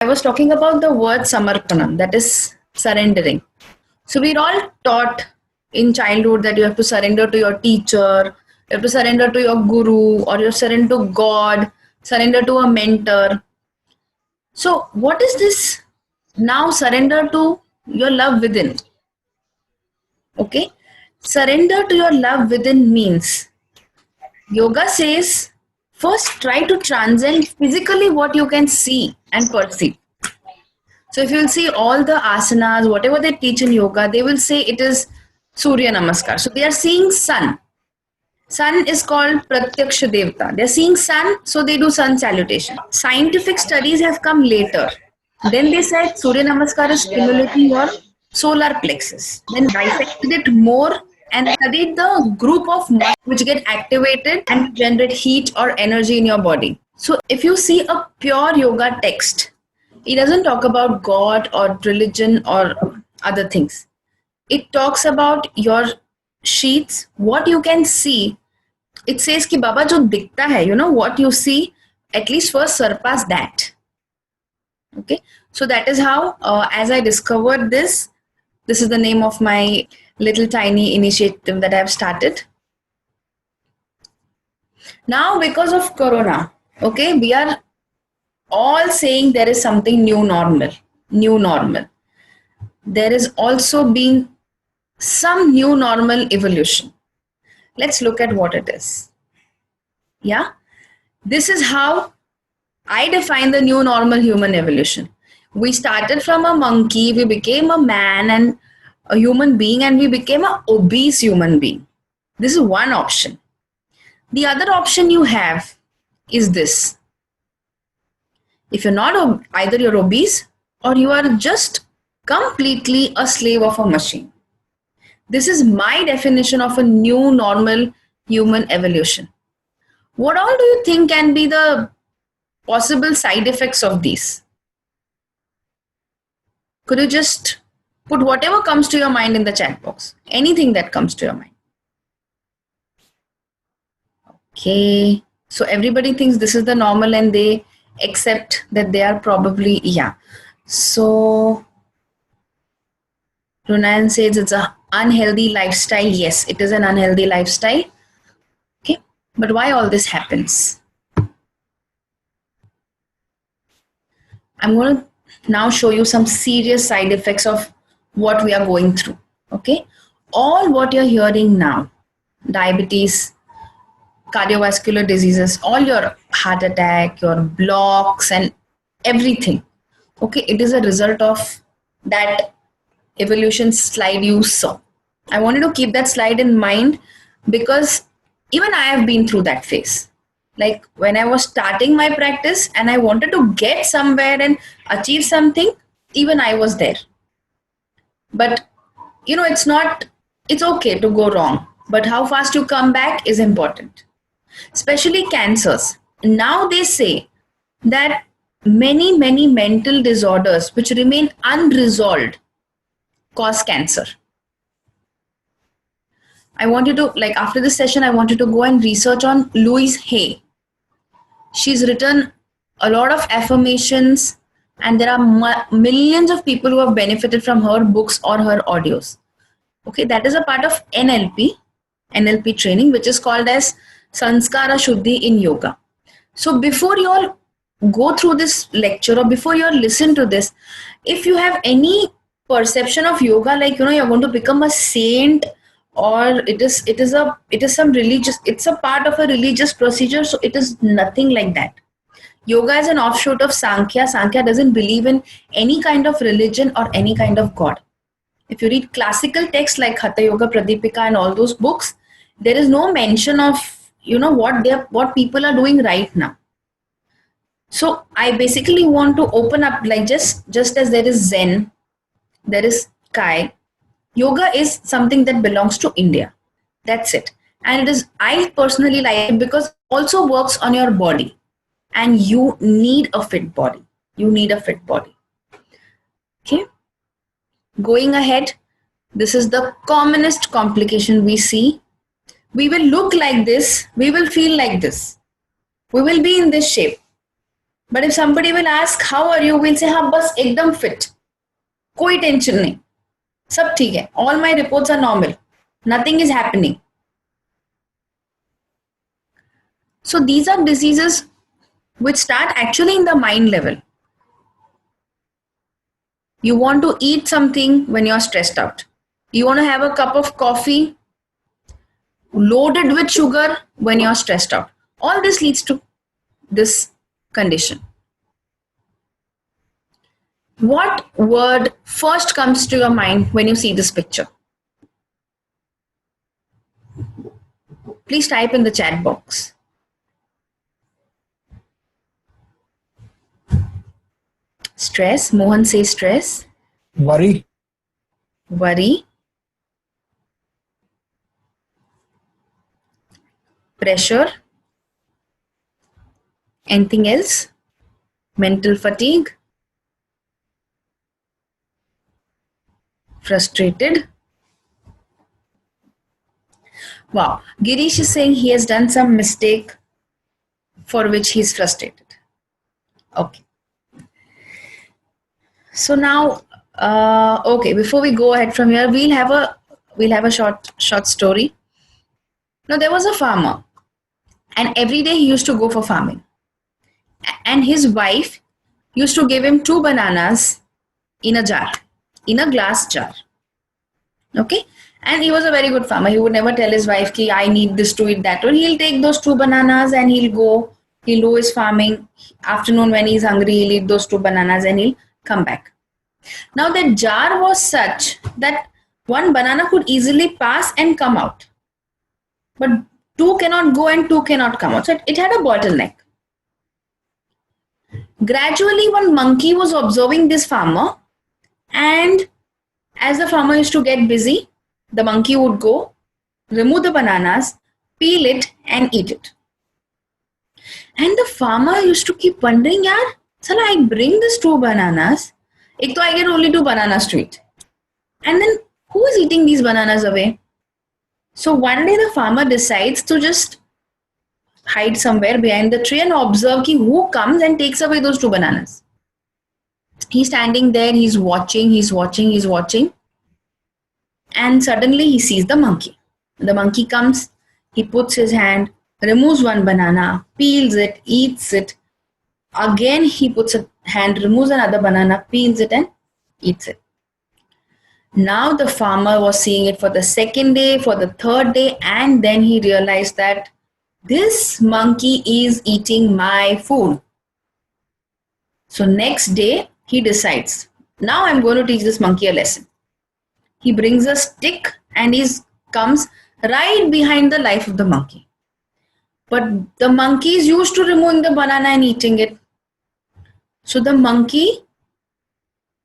I was talking about the word samarpanam, that is surrendering. So we're all taught in childhood that you have to surrender to your teacher, you have to surrender to your guru, or you surrender to God, surrender to a mentor. So what is this? Now surrender to your love within. Okay? Surrender to your love within means yoga says first try to transcend physically what you can see and perceive. So if you'll see all the asanas, whatever they teach in yoga, they will say it is Surya Namaskar. So they are seeing sun. Sun is called Pratyaksha Devta. They are seeing sun, so they do sun salutation. Scientific studies have come later. Then they said Surya Namaskar is stimulating your solar plexus. Then dissected it more and studied the group of muscles which get activated and generate heat or energy in your body. So if you see a pure yoga text, it doesn't talk about God or religion or other things. It talks about your sheets, what you can see. It says कि बाबा जो दिखता है, you know, what you see, at least first surpass that. Okay, so that is how, as I discovered this is the name of my little tiny initiative that I have started. Now, because of Corona, okay, we are all saying there is something new normal. There is also being some new normal evolution. Let's look at what it is. Yeah, this is how I define the new normal human evolution. We started from a monkey, we became a man and a human being, and we became an obese human being. This is one option. The other option you have is this. If you're not either you're obese or you are just completely a slave of a machine. This is my definition of a new normal human evolution. What all do you think can be the possible side effects of these? Could you just put whatever comes to your mind in the chat box? Anything that comes to your mind. Okay. So everybody thinks this is the normal and they accept that they are probably, yeah. So Runan says it's an unhealthy lifestyle. Yes, it is an unhealthy lifestyle. Okay. But why all this happens? I'm going to now show you some serious side effects of what we are going through. Okay. All what you're hearing now, diabetes, cardiovascular diseases, all your heart attack, your blocks and everything. Okay. It is a result of that evolution slide you saw. I wanted to keep that slide in mind because even I have been through that phase. Like when I was starting my practice and I wanted to get somewhere and achieve something, even I was there. But you know, it's okay to go wrong, but how fast you come back is important. Especially cancers. Now they say that many mental disorders which remain unresolved cause cancer. I want you to, like after this session, I want you to go and research on Louise Hay. She's written a lot of affirmations and there are millions of people who have benefited from her books or her audios. Okay, that is a part of NLP training, which is called as Sanskara Shuddhi in yoga. So before you all go through this lecture or before you all listen to this, if you have any perception of yoga, like, you know, you're going to become a saint or it is some religious, it's a part of a religious procedure. So it is nothing like that. Yoga is an offshoot of Sankhya. Sankhya doesn't believe in any kind of religion or any kind of God. If you read classical texts like Hatha Yoga, Pradipika and all those books, there is no mention of, you know, what people are doing right now. So I basically want to open up, like just as there is Zen, there is Kai. Yoga is something that belongs to India. That's it. And it is, I personally like it because it also works on your body. And you need a fit body. Okay. Going ahead, this is the commonest complication we see. We will look like this. We will feel like this. We will be in this shape. But if somebody will ask, how are you? We'll say, हाँ बस एकदम fit. कोई tension नहीं, सब ठीक है. All my reports are normal. Nothing is happening. So these are diseases which start actually in the mind level. You want to eat something when you're stressed out. You want to have a cup of coffee loaded with sugar when you're stressed out. All this leads to this condition. What word first comes to your mind when you see this picture? Please type in the chat box. Stress. Mohan says stress. Worry. Worry. Pressure. Anything else? Mental fatigue. Frustrated. Wow. Girish is saying he has done some mistake for which he is frustrated. Okay. So now, okay, before we go ahead from here, we'll have a short story. Now there was a farmer, and every day he used to go for farming, and his wife used to give him 2 bananas in a jar, in a glass jar. Okay, and he was a very good farmer. He would never tell his wife ki I need this to eat that, or he'll take those 2 bananas and he'll do his farming. Afternoon when he's hungry, he'll eat those 2 bananas and he'll come back. Now that jar was such that 1 banana could easily pass and come out, but 2 cannot go and 2 cannot come out. So it had a bottleneck. Gradually, one monkey was observing this farmer, and as the farmer used to get busy, the monkey would go, remove the bananas, peel it and eat it. And the farmer used to keep wondering, yaar, Sala, I bring these 2 bananas, ek to I get only 2 bananas to eat. And then who is eating these bananas away? So one day the farmer decides to just hide somewhere behind the tree and observe ki who comes and takes away those 2 bananas. He's standing there, he's watching, and suddenly he sees the monkey. The monkey comes, he puts his hand, removes 1 banana, peels it, eats it. Again he puts a hand, removes another banana, peels it and eats it. Now the farmer was seeing it for the 2nd day, for the 3rd day, and then he realized that this monkey is eating my food. So next day he decides, now I'm going to teach this monkey a lesson. He brings a stick and he comes right behind the life of the monkey. But the monkey is used to removing the banana and eating it. So the monkey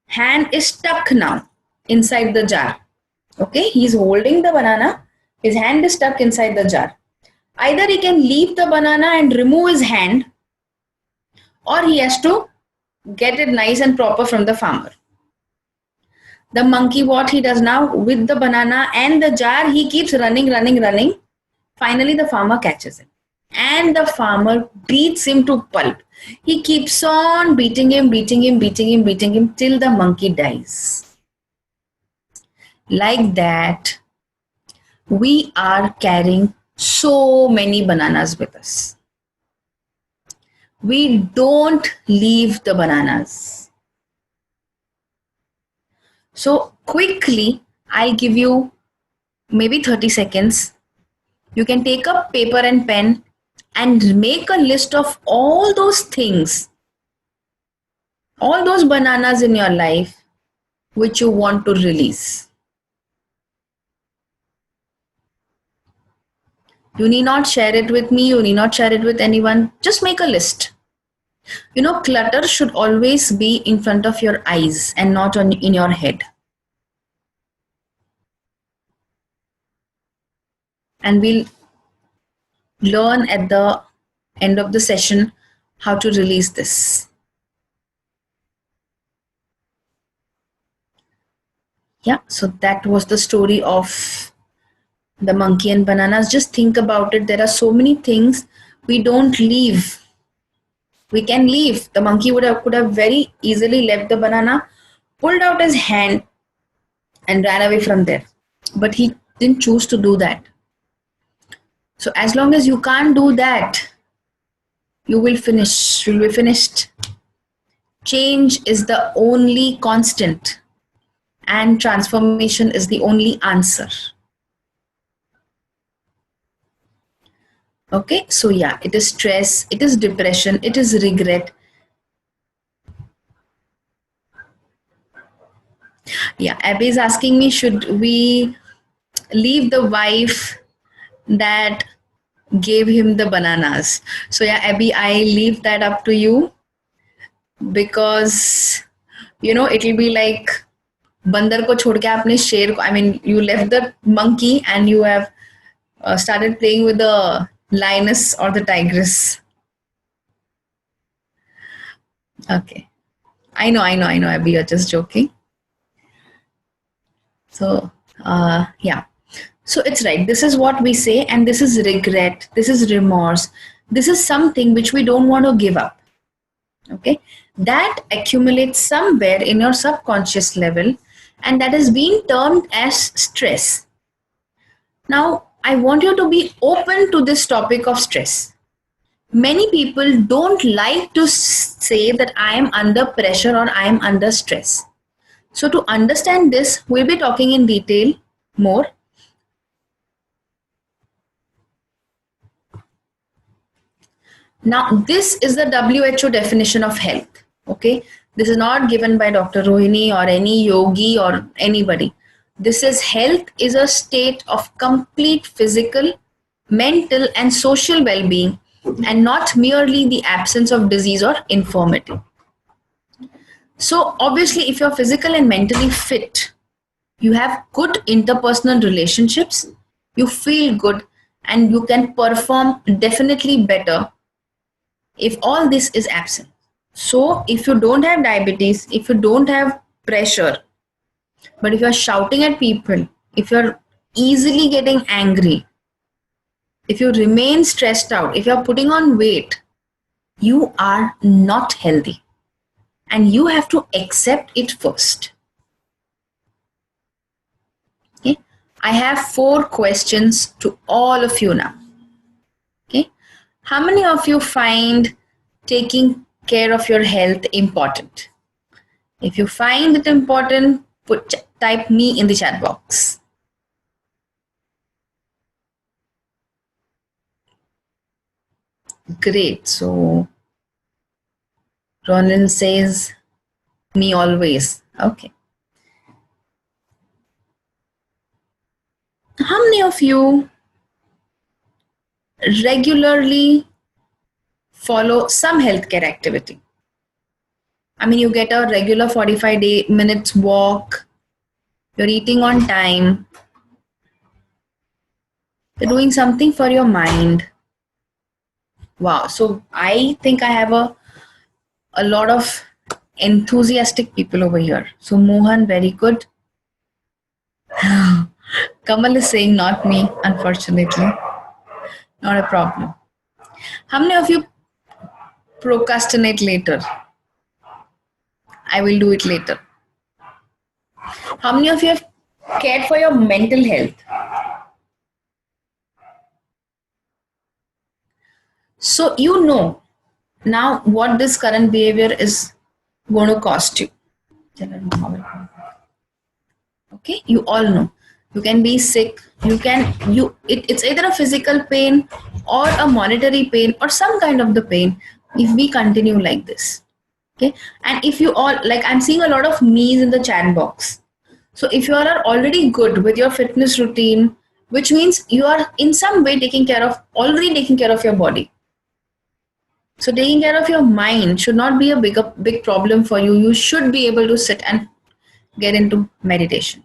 hand is stuck now inside the jar. Okay, he's holding the banana. His hand is stuck inside the jar. Either he can leave the banana and remove his hand, or he has to get it nice and proper from the farmer. The monkey, what he does now with the banana and the jar, he keeps running. Finally, the farmer catches him. And the farmer beats him to pulp. He keeps on beating him till the monkey dies. Like that, we are carrying so many bananas with us. We don't leave the bananas. So quickly, I'll give you maybe 30 seconds. You can take up paper and pen and make a list of all those things, all those bananas in your life which you want to release. You need not share it with me, you need not share it with anyone. Just make a list. You know, clutter should always be in front of your eyes and not in your head. And we'll learn at the end of the session how to release this. Yeah, so that was the story of the monkey and bananas. Just think about it. There are so many things we don't leave. We can leave. The monkey could have very easily left the banana, pulled out his hand, and ran away from there. But he didn't choose to do that. So as long as you can't do that, you will finish. You will be finished. Change is the only constant, and transformation is the only answer. Okay, so yeah, it is stress, it is depression, it is regret. Yeah, Abby is asking me, should we leave the wife that gave him the bananas? So yeah, Abby, I leave that up to you, because it'll be like बंदर को छोड़ के आपने शेर को, I mean, you left the monkey and you have started playing with the lioness or the tigress. Okay. I know, Abby, you're just joking. So, yeah. So it's right. This is what we say, and this is regret. This is remorse. This is something which we don't want to give up. Okay. That accumulates somewhere in your subconscious level, and that is being termed as stress. Now, I want you to be open to this topic of stress. Many people don't like to say that I am under pressure or I am under stress. So to understand this, we'll be talking in detail more. Now, this is the WHO definition of health. Okay, this is not given by Dr. Rohini or any yogi or anybody. This is health is a state of complete physical, mental, and social well-being, and not merely the absence of disease or infirmity. So obviously, if you're physical and mentally fit, you have good interpersonal relationships, you feel good, and you can perform definitely better if all this is absent. So if you don't have diabetes, if you don't have pressure, but if you're shouting at people, if you're easily getting angry, if you remain stressed out, if you're putting on weight, you are not healthy. And you have to accept it first. Okay. I have 4 questions to all of you now. Okay. How many of you find taking care of your health important? If you find it important, type me in the chat box. Great. So Ronan says, me always. Okay. How many of you regularly follow some healthcare activity? I mean, you get a regular 45 minutes walk, you're eating on time, you're doing something for your mind. Wow. So I think I have a lot of enthusiastic people over here. So Mohan, very good. Kamal is saying not me, unfortunately. Not a problem. How many of you procrastinate later? I will do it later. How many of you have cared for your mental health? So you know now what this current behavior is going to cost you. Okay, you all know. You can be sick, it's either a physical pain or a monetary pain or some kind of the pain if we continue like this. Okay, and if you all, like, I'm seeing a lot of me's in the chat box. So if you all are already good with your fitness routine, which means you are in some way already taking care of your body. So taking care of your mind should not be a big problem for you. You should be able to sit and get into meditation.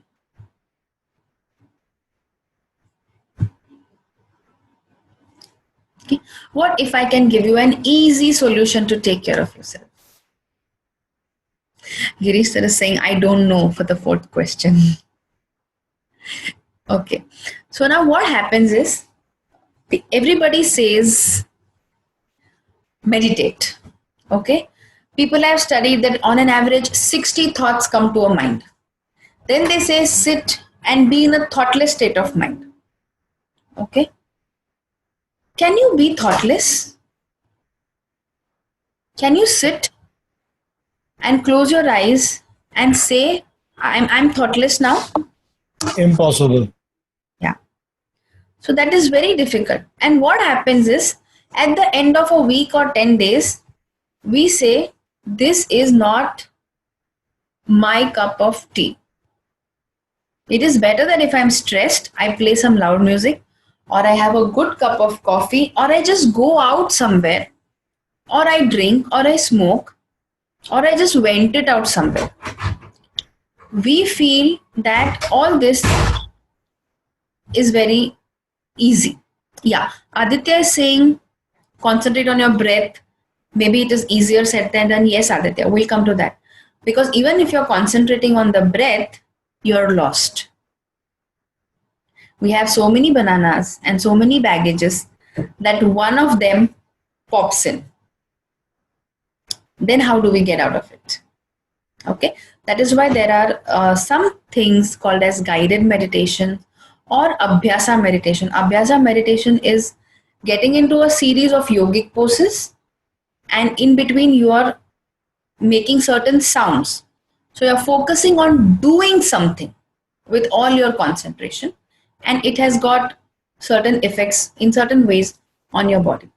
Okay. What if I can give you an easy solution to take care of yourself? Girish is saying, I don't know for the 4th question. Okay. So now what happens is, everybody says meditate. Okay. People have studied that on an average, 60 thoughts come to a mind. Then they say sit and be in a thoughtless state of mind. Okay. Can you be thoughtless? Can you sit and close your eyes and say, I'm thoughtless now? Impossible. Yeah. So that is very difficult. And what happens is, at the end of a week or 10 days, we say, this is not my cup of tea. It is better that if I'm stressed, I play some loud music, or I have a good cup of coffee, or I just go out somewhere, or I drink, or I smoke, or I just vent it out somewhere. We feel that all this is very easy. Yeah, Aditya is saying concentrate on your breath. Maybe it is easier said than done. Yes, Aditya, we'll come to that. Because even if you're concentrating on the breath, you're lost. We have so many bananas and so many baggages that one of them pops in. Then how do we get out of it? Okay, that is why there are some things called as guided meditation or abhyasa meditation. Abhyasa meditation is getting into a series of yogic poses, and in between you are making certain sounds. So you're focusing on doing something with all your concentration, and it has got certain effects in certain ways on your body.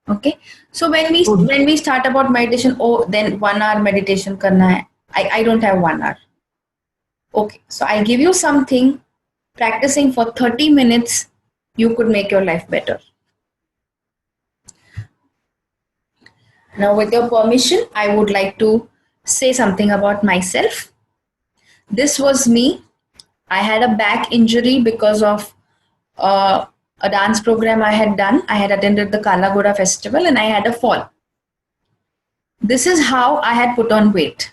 Okay, so when we start about meditation, oh, then 1 hour meditation karna hai. I don't have 1 hour. Okay, so I'll give you something. Practicing for 30 minutes, you could make your life better. Now, with your permission, I would like to say something about myself. This was me. I had a back injury because of a dance program I had done. I had attended the Kalagoda festival and I had a fall. This is how I had put on weight.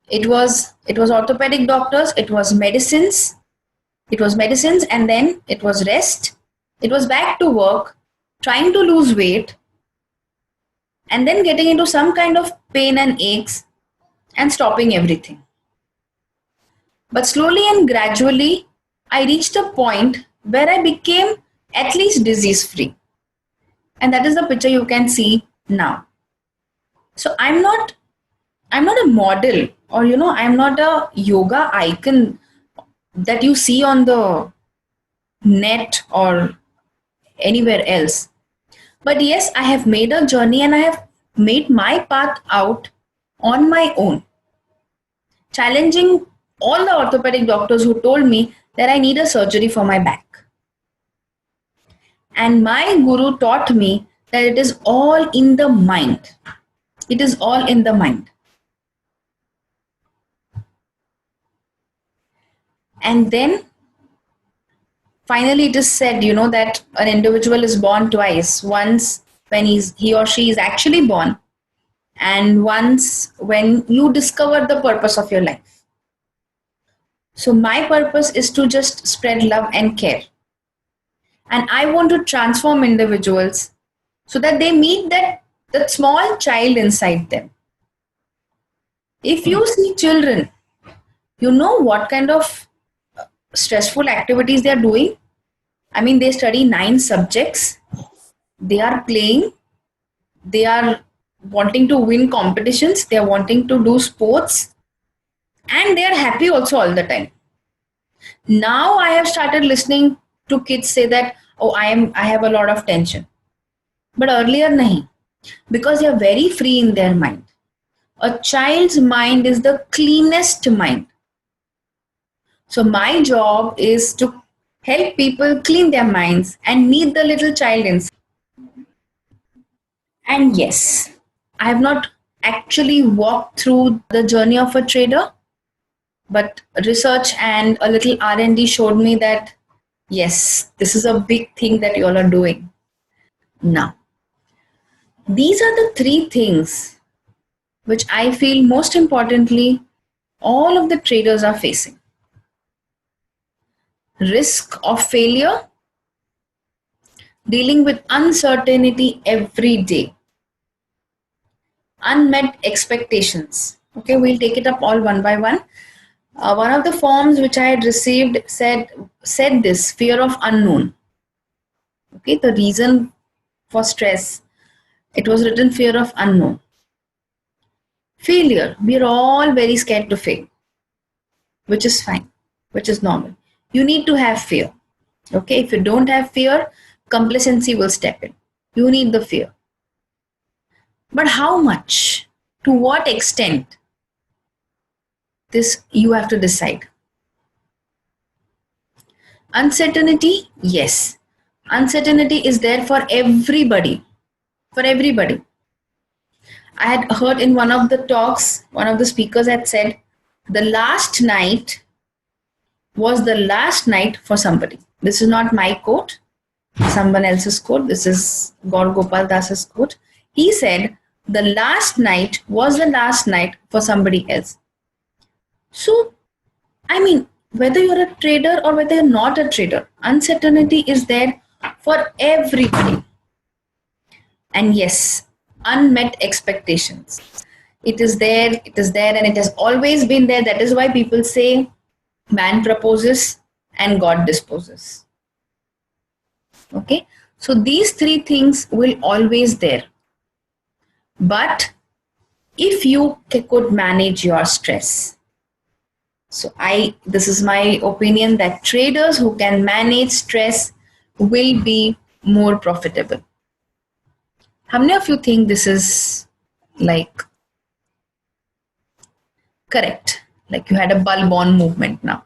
It was orthopedic doctors, it was medicines, and then it was rest. It was back to work, trying to lose weight, and then getting into some kind of pain and aches and stopping everything. But slowly and gradually, I reached a point where I became at least disease free. And that is the picture you can see now. So I'm not a model, or I'm not a yoga icon that you see on the net or anywhere else. But yes, I have made a journey and I have made my path out on my own, challenging all the orthopedic doctors who told me that I need a surgery for my back. And my guru taught me that it is all in the mind. It is all in the mind. And then finally it is said, that an individual is born twice. Once when he or she is actually born, and once when you discover the purpose of your life. So my purpose is to just spread love and care. And I want to transform individuals so that they meet that small child inside them. If you see children, you know what kind of stressful activities they are doing. I mean, they study 9 subjects, they are playing, they are wanting to win competitions, they are wanting to do sports, and they are happy also all the time. Now I have started listening to kids say that, oh, I have a lot of tension. But earlier nahi, because they are very free in their mind. A child's mind is the cleanest mind. So my job is to help people clean their minds and meet the little child inside. And yes, I have not actually walked through the journey of a trader, but research and a little R&D showed me that yes, this is a big thing that you all are doing. Now, these are the 3 things which I feel most importantly all of the traders are facing. Risk of failure, dealing with uncertainty every day, unmet expectations. Okay, we'll take it up all one by one. One of the forms which I had received said this fear of unknown. Okay, the reason for stress, it was written fear of unknown. Failure, we are all very scared to fail, which is fine, which is normal. You need to have fear. Okay, if you don't have fear, complacency will step in. You need the fear. But how much? To what extent? This you have to decide. Uncertainty, yes. Uncertainty is there for everybody. For everybody. I had heard in one of the talks, one of the speakers had said, the last night was the last night for somebody. This is not my quote, someone else's quote. This is Gaur Gopal Das's quote. He said, the last night was the last night for somebody else. So, I mean, whether you're a trader or whether you're not a trader, uncertainty is there for everybody. And yes, unmet expectations. It is there, and it has always been there. That is why people say man proposes and God disposes. Okay, so these three things will always there. But if you could manage your stress, so this is my opinion that traders who can manage stress will be more profitable. How many of you think this is like correct? Like you had a bulb on movement now.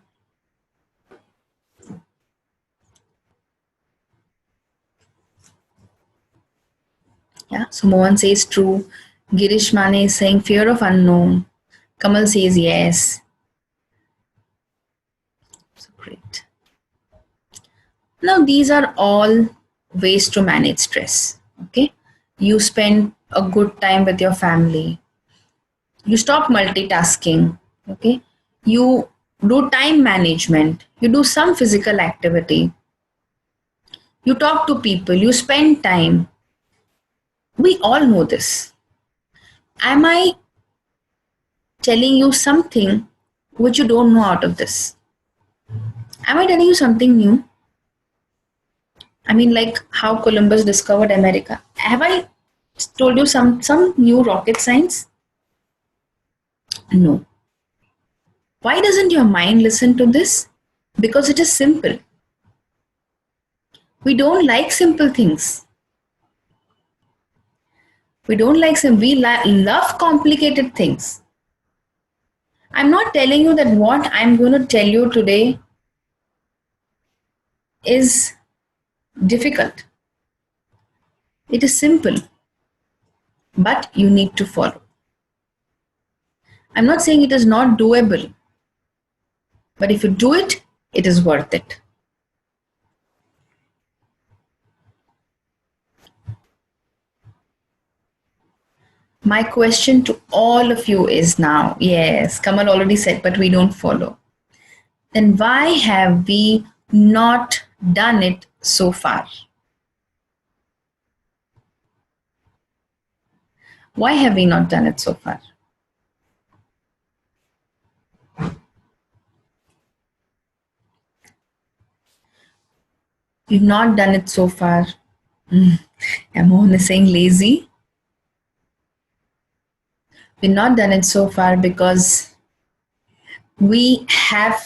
Yeah, so Mohan says true. Girish Mane is saying fear of unknown. Kamal says yes. So great. Now these are all ways to manage stress. Okay, you spend a good time with your family. You stop multitasking. Okay, you do time management. You do some physical activity. You talk to people. You spend time. We all know this. Am I telling you something which you don't know out of this? Am I telling you something new? I mean, like how Columbus discovered America. Have I told you some new rocket science? No. Why doesn't your mind listen to this? Because it is simple. We don't like simple things. We don't like some. We love complicated things. I'm not telling you that what I'm going to tell you today is difficult. It is simple, but you need to follow. I'm not saying it is not doable, but if you do it, it is worth it. My question to all of you is now, yes, Kamal already said, but we don't follow. Then why have we not done it so far? Why have we not done it so far? We've not done it so far. Mohan is saying lazy. We've not done it so far because we are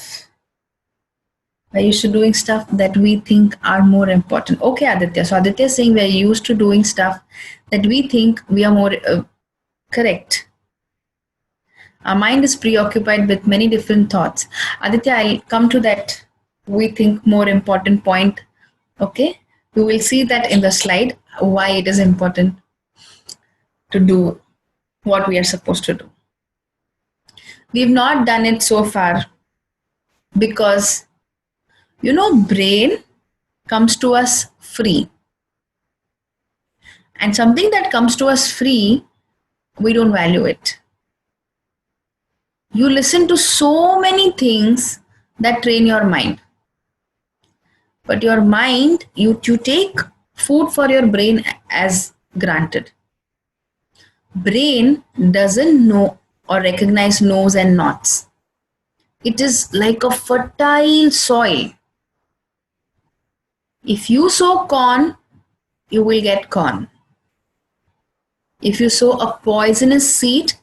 used to doing stuff that we think are more important. Okay, Aditya. So Aditya is saying we are used to doing stuff that we think we are more correct. Our mind is preoccupied with many different thoughts. Aditya, I'll come to that we think more important point. Okay, we will see that in the slide why it is important to do what we are supposed to do. We've not done it so far because brain comes to us free, and something that comes to us free, we don't value it. You listen to so many things that train your mind, but your mind, you take food for your brain as granted. Brain doesn't know or recognize no's and nots. It is like a fertile soil. If you sow corn, you will get corn. If you sow a poisonous seed,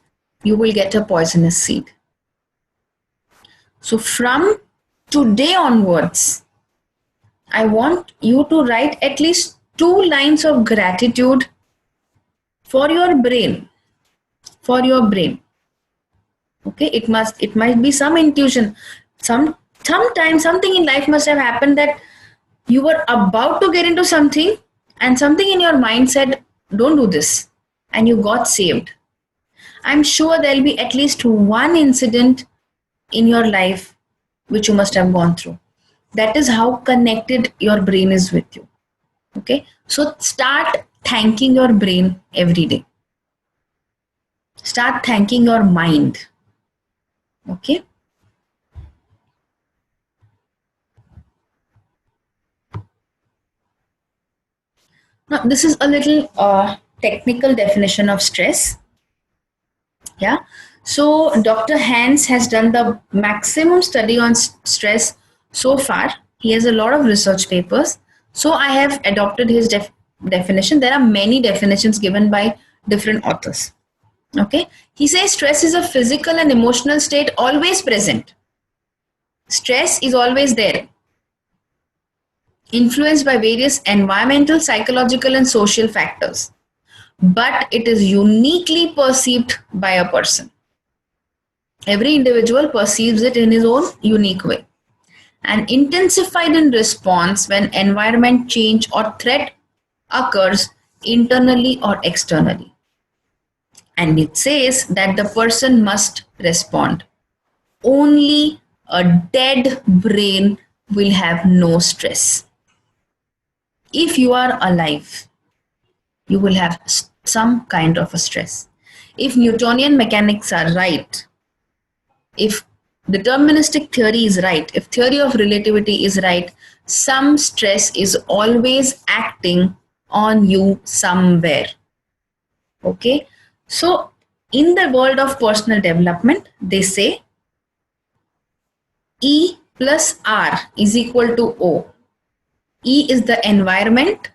you will get a poisonous seed. So from today onwards, I want you to write at least 2 lines of gratitude for your brain. For your brain. Okay, it might be some intuition. Sometimes something in life must have happened that you were about to get into something and something in your mind said, don't do this, and you got saved. I'm sure there'll be at least one incident in your life which you must have gone through. That is how connected your brain is with you. Okay, so start thanking your brain every day. Start thanking your mind. Okay. Now, this is a little technical definition of stress. Yeah. So, Dr. Hans has done the maximum study on stress so far. He has a lot of research papers. So, I have adopted his definition. There are many definitions given by different authors. Okay. He says stress is a physical and emotional state always present. Stress is always there, influenced by various environmental, psychological, and social factors. But it is uniquely perceived by a person. Every individual perceives it in his own unique way and intensified in response when environment change or threat occurs internally or externally. And it says that the person must respond. Only a dead brain will have no stress. If you are alive, you will have some kind of a stress. If Newtonian mechanics are right, if deterministic theory is right, if theory of relativity is right, some stress is always acting on you somewhere. Okay. So in the world of personal development, they say E plus R is equal to O. E is the environment,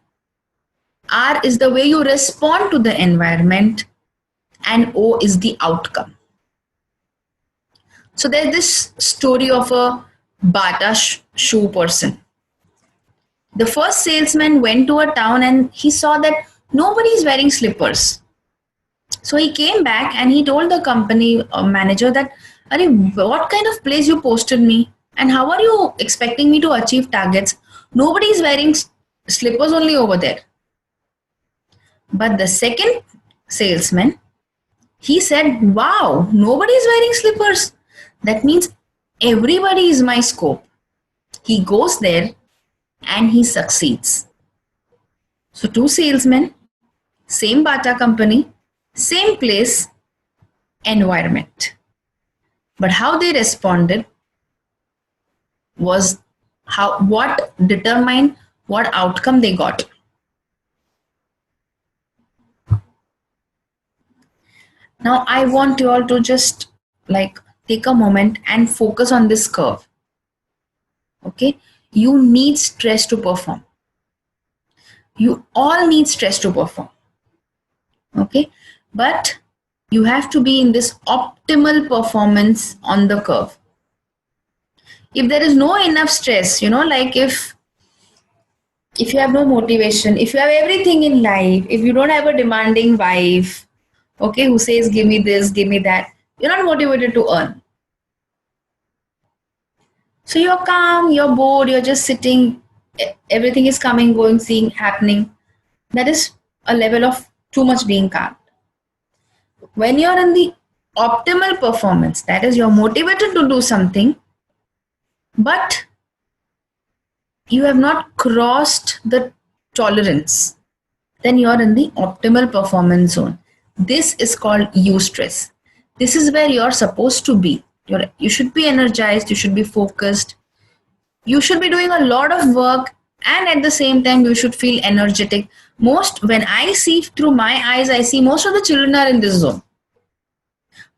R is the way you respond to the environment, and O is the outcome. So there's this story of a Bata shoe person. The first salesman went to a town and he saw that nobody is wearing slippers. So he came back and he told the company manager that, what kind of place you posted me? And how are you expecting me to achieve targets? Nobody is wearing slippers only over there. But the second salesman, he said, wow, nobody is wearing slippers. That means everybody is my scope. He goes there and he succeeds. So 2 salesmen, same Bata company, same place, environment. But how they responded was what determined what outcome they got. Now I want you all to just take a moment and focus on this curve. Okay, you need stress to perform. You all need stress to perform. Okay, but you have to be in this optimal performance on the curve. If there is no enough stress, like if you have no motivation, if you have everything in life, if you don't have a demanding wife, okay, who says give me this, give me that, you're not motivated to earn. So you're calm, you're bored, you're just sitting, everything is coming, going, seeing, happening. That is a level of too much being calm. When you're in the optimal performance, that is, you're motivated to do something, but you have not crossed the tolerance, then you're in the optimal performance zone. This is called eustress. This is where you're supposed to be. You should be energized, you should be focused, you should be doing a lot of work And at the same time, you should feel energetic. When I see through my eyes, I see most of the children are in this zone.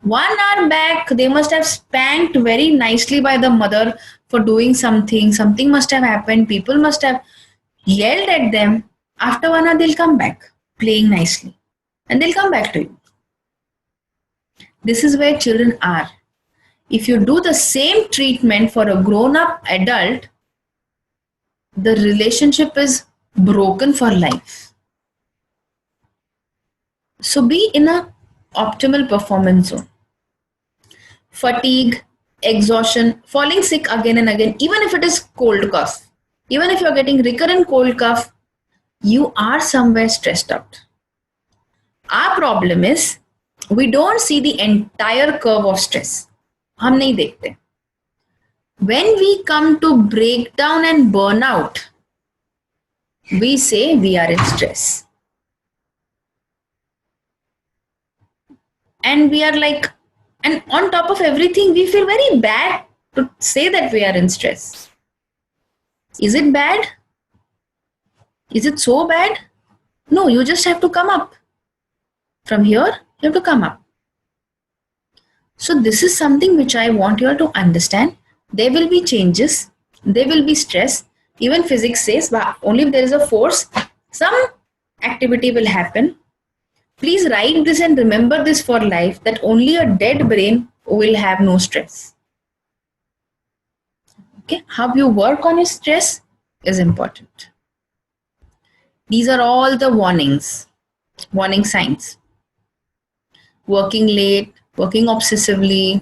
1 hour back, they must have spanked very nicely by the mother for doing something. Something must have happened. People must have yelled at them. After 1 hour, they'll come back playing nicely. And they'll come back to you. This is where children are. If you do the same treatment for a grown-up adult, the relationship is broken for life. So be in a optimal performance zone. Fatigue, exhaustion, falling sick again and again, even if it is cold cough, even if you're getting recurrent cold cough, you are somewhere stressed out. Our problem is we don't see the entire curve of stress. हम नहीं देखते. When we come to breakdown and burnout, we say we are in stress. And we are like, and on top of everything, we feel very bad to say that we are in stress. Is it bad? Is it so bad? No, you just have to come up. From here, you have to come up. So this is something which I want you all to understand. There will be changes. There will be stress. Even physics says, only if there is a force, some activity will happen. Please write this and remember this for life, that only a dead brain will have no stress. Okay, how you work on your stress is important. These are all the warning signs. Working late, working obsessively,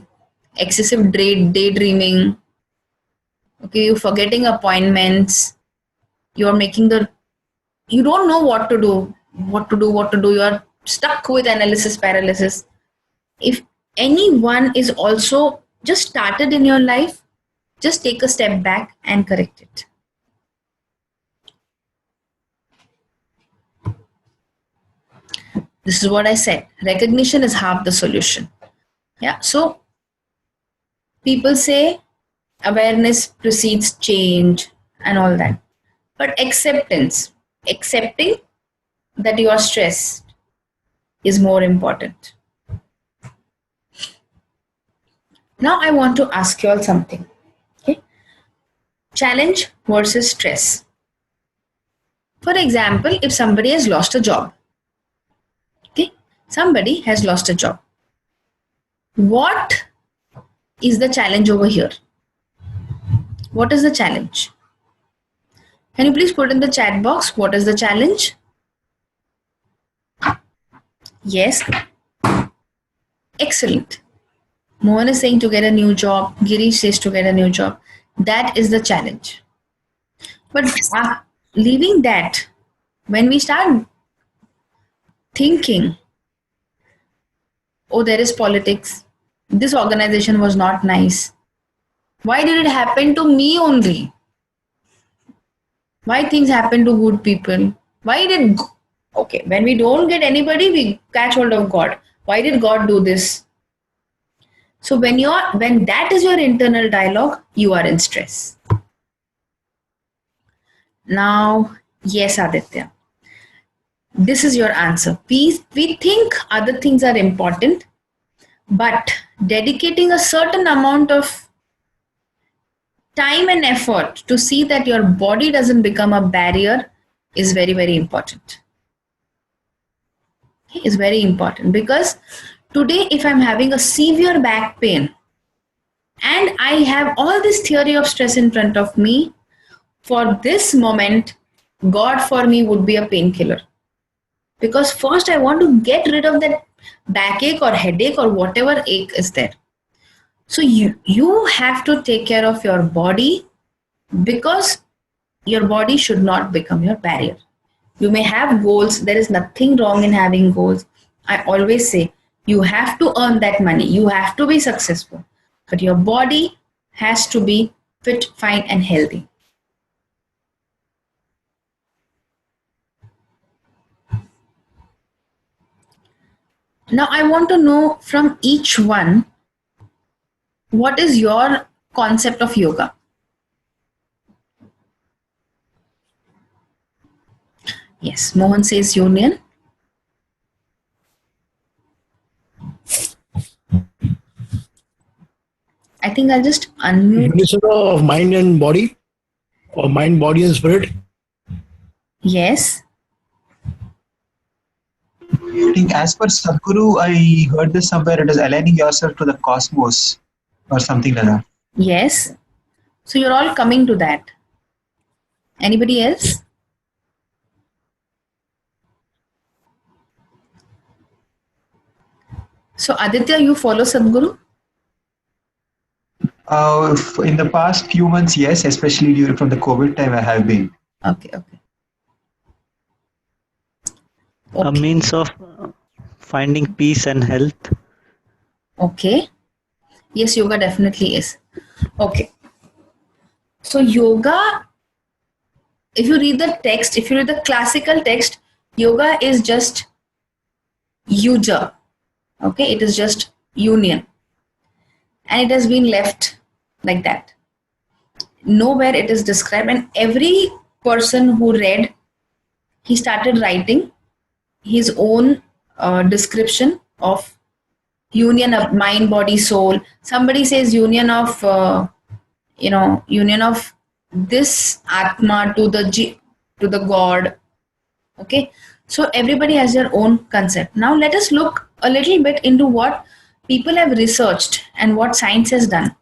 excessive daydreaming. Okay, you're forgetting appointments. You're making you don't know what to do. You're stuck with analysis paralysis. If anyone is also just started in your life, just take a step back and correct it. This is what I said. Recognition is half the solution. Yeah. So people say awareness precedes change and all that. But accepting that you are stressed is more important. Now I want to ask you all something. Okay? Challenge versus stress. For example, if somebody has lost a job. Okay? Somebody has lost a job. What is the challenge over here? What is the challenge? Can you please put in the chat box, what is the challenge? Yes. Excellent. Mohan is saying to get a new job. Girish says to get a new job. That is the challenge. But leaving that, when we start thinking, oh, there is politics. This organization was not nice. Why did it happen to me only? Why things happen to good people? Okay, when we don't get anybody, we catch hold of God. Why did God do this? So when that is your internal dialogue, you are in stress. Now, yes, Aditya. This is your answer. We think other things are important, but dedicating a certain amount of time and effort to see that your body doesn't become a barrier is very, very important. Is very important, because today if I'm having a severe back pain and I have all this theory of stress in front of me, for this moment, God for me would be a painkiller. Because first I want to get rid of that backache or headache or whatever ache is there. So you have to take care of your body, because your body should not become your barrier. You may have goals. There is nothing wrong in having goals. I always say you have to earn that money. You have to be successful. But your body has to be fit, fine, and healthy. Now I want to know from each one, what is your concept of yoga? Yes, Mohan says union. I think I'll just unmute. Unison of mind and body, or mind, body, and spirit. Yes. I think as per Sadhguru, I heard this somewhere. It is aligning yourself to the cosmos or something like that. Yes. So you're all coming to that. Anybody else? So Aditya, you follow Sadhguru? In the past few months, yes, especially during from the COVID time, I have been. Okay. A means of finding peace and health. Okay. Yes, yoga definitely is. Okay. So yoga, if you read the text, if you read the classical text, yoga is just yuja. Okay, it is just union. And it has been left like that. Nowhere it is described. And every person who read, he started writing his own description of union of mind, body, soul. Somebody says union of, union of this Atma to the God. Okay, so everybody has their own concept. Now let us look a little bit into what people have researched and what science has done.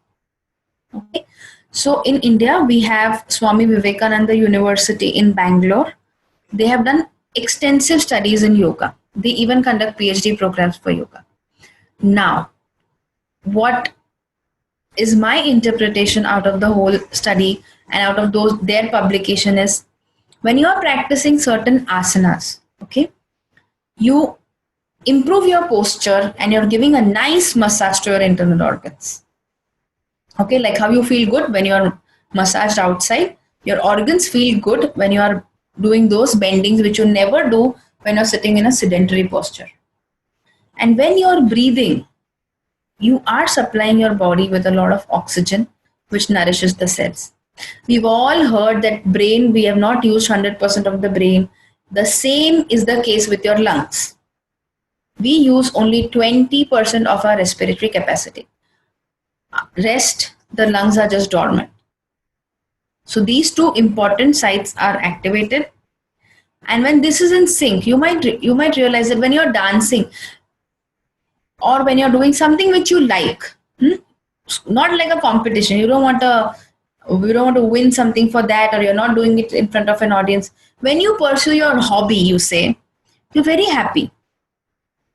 Okay, so in India we have Swami Vivekananda University in Bangalore. They have done extensive studies in yoga. They even conduct PhD programs for yoga. Now, what is my interpretation out of the whole study and out of their publication is, when you are practicing certain asanas, okay, you improve your posture and you're giving a nice massage to your internal organs. Okay, like how you feel good when you're massaged outside, your organs feel good when you are doing those bendings which you never do when you're sitting in a sedentary posture. And when you're breathing, you are supplying your body with a lot of oxygen which nourishes the cells. We've all heard that brain, we have not used 100% of the brain. The same is the case with your lungs. We use only 20% of our respiratory capacity. Rest, the lungs are just dormant. So these two important sites are activated. And when this is in sync, you might realize that when you're dancing or when you're doing something which you like, not like a competition, you don't want to win something for that, or you're not doing it in front of an audience. When you pursue your hobby, you say, you're very happy.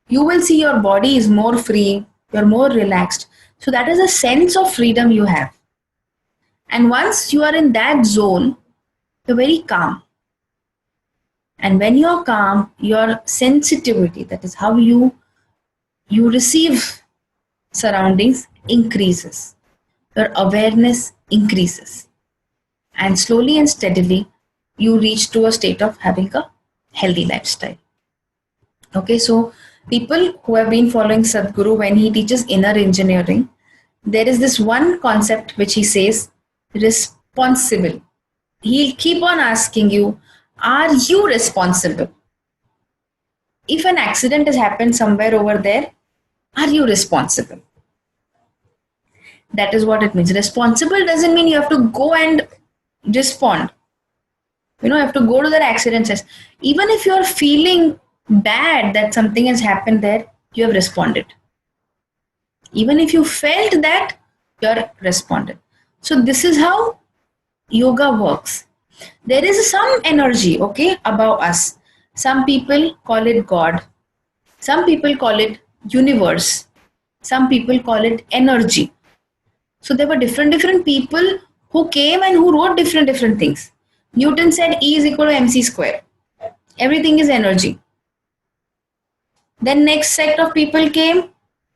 You will see your body is more free, you're more relaxed. So that is a sense of freedom you have. And once you are in that zone, you're very calm. And when you're calm, your sensitivity, that is how you receive surroundings, increases. Your awareness increases. And slowly and steadily, you reach to a state of having a healthy lifestyle. Okay, so people who have been following Sadhguru, when he teaches inner engineering, there is this one concept which he says, responsible. He'll keep on asking you, are you responsible? If an accident has happened somewhere over there, are you responsible? That is what it means. Responsible doesn't mean you have to go and respond. You have to go to that accident site. Even if you're feeling bad that something has happened there, you have responded. Even if you felt that, you're responded. So this is how yoga works. There is some energy, okay, above us. Some people call it God. Some people call it universe. Some people call it energy. So there were different people who came and who wrote different things. Newton said E is equal to mc square. Everything is energy. Then next set of people came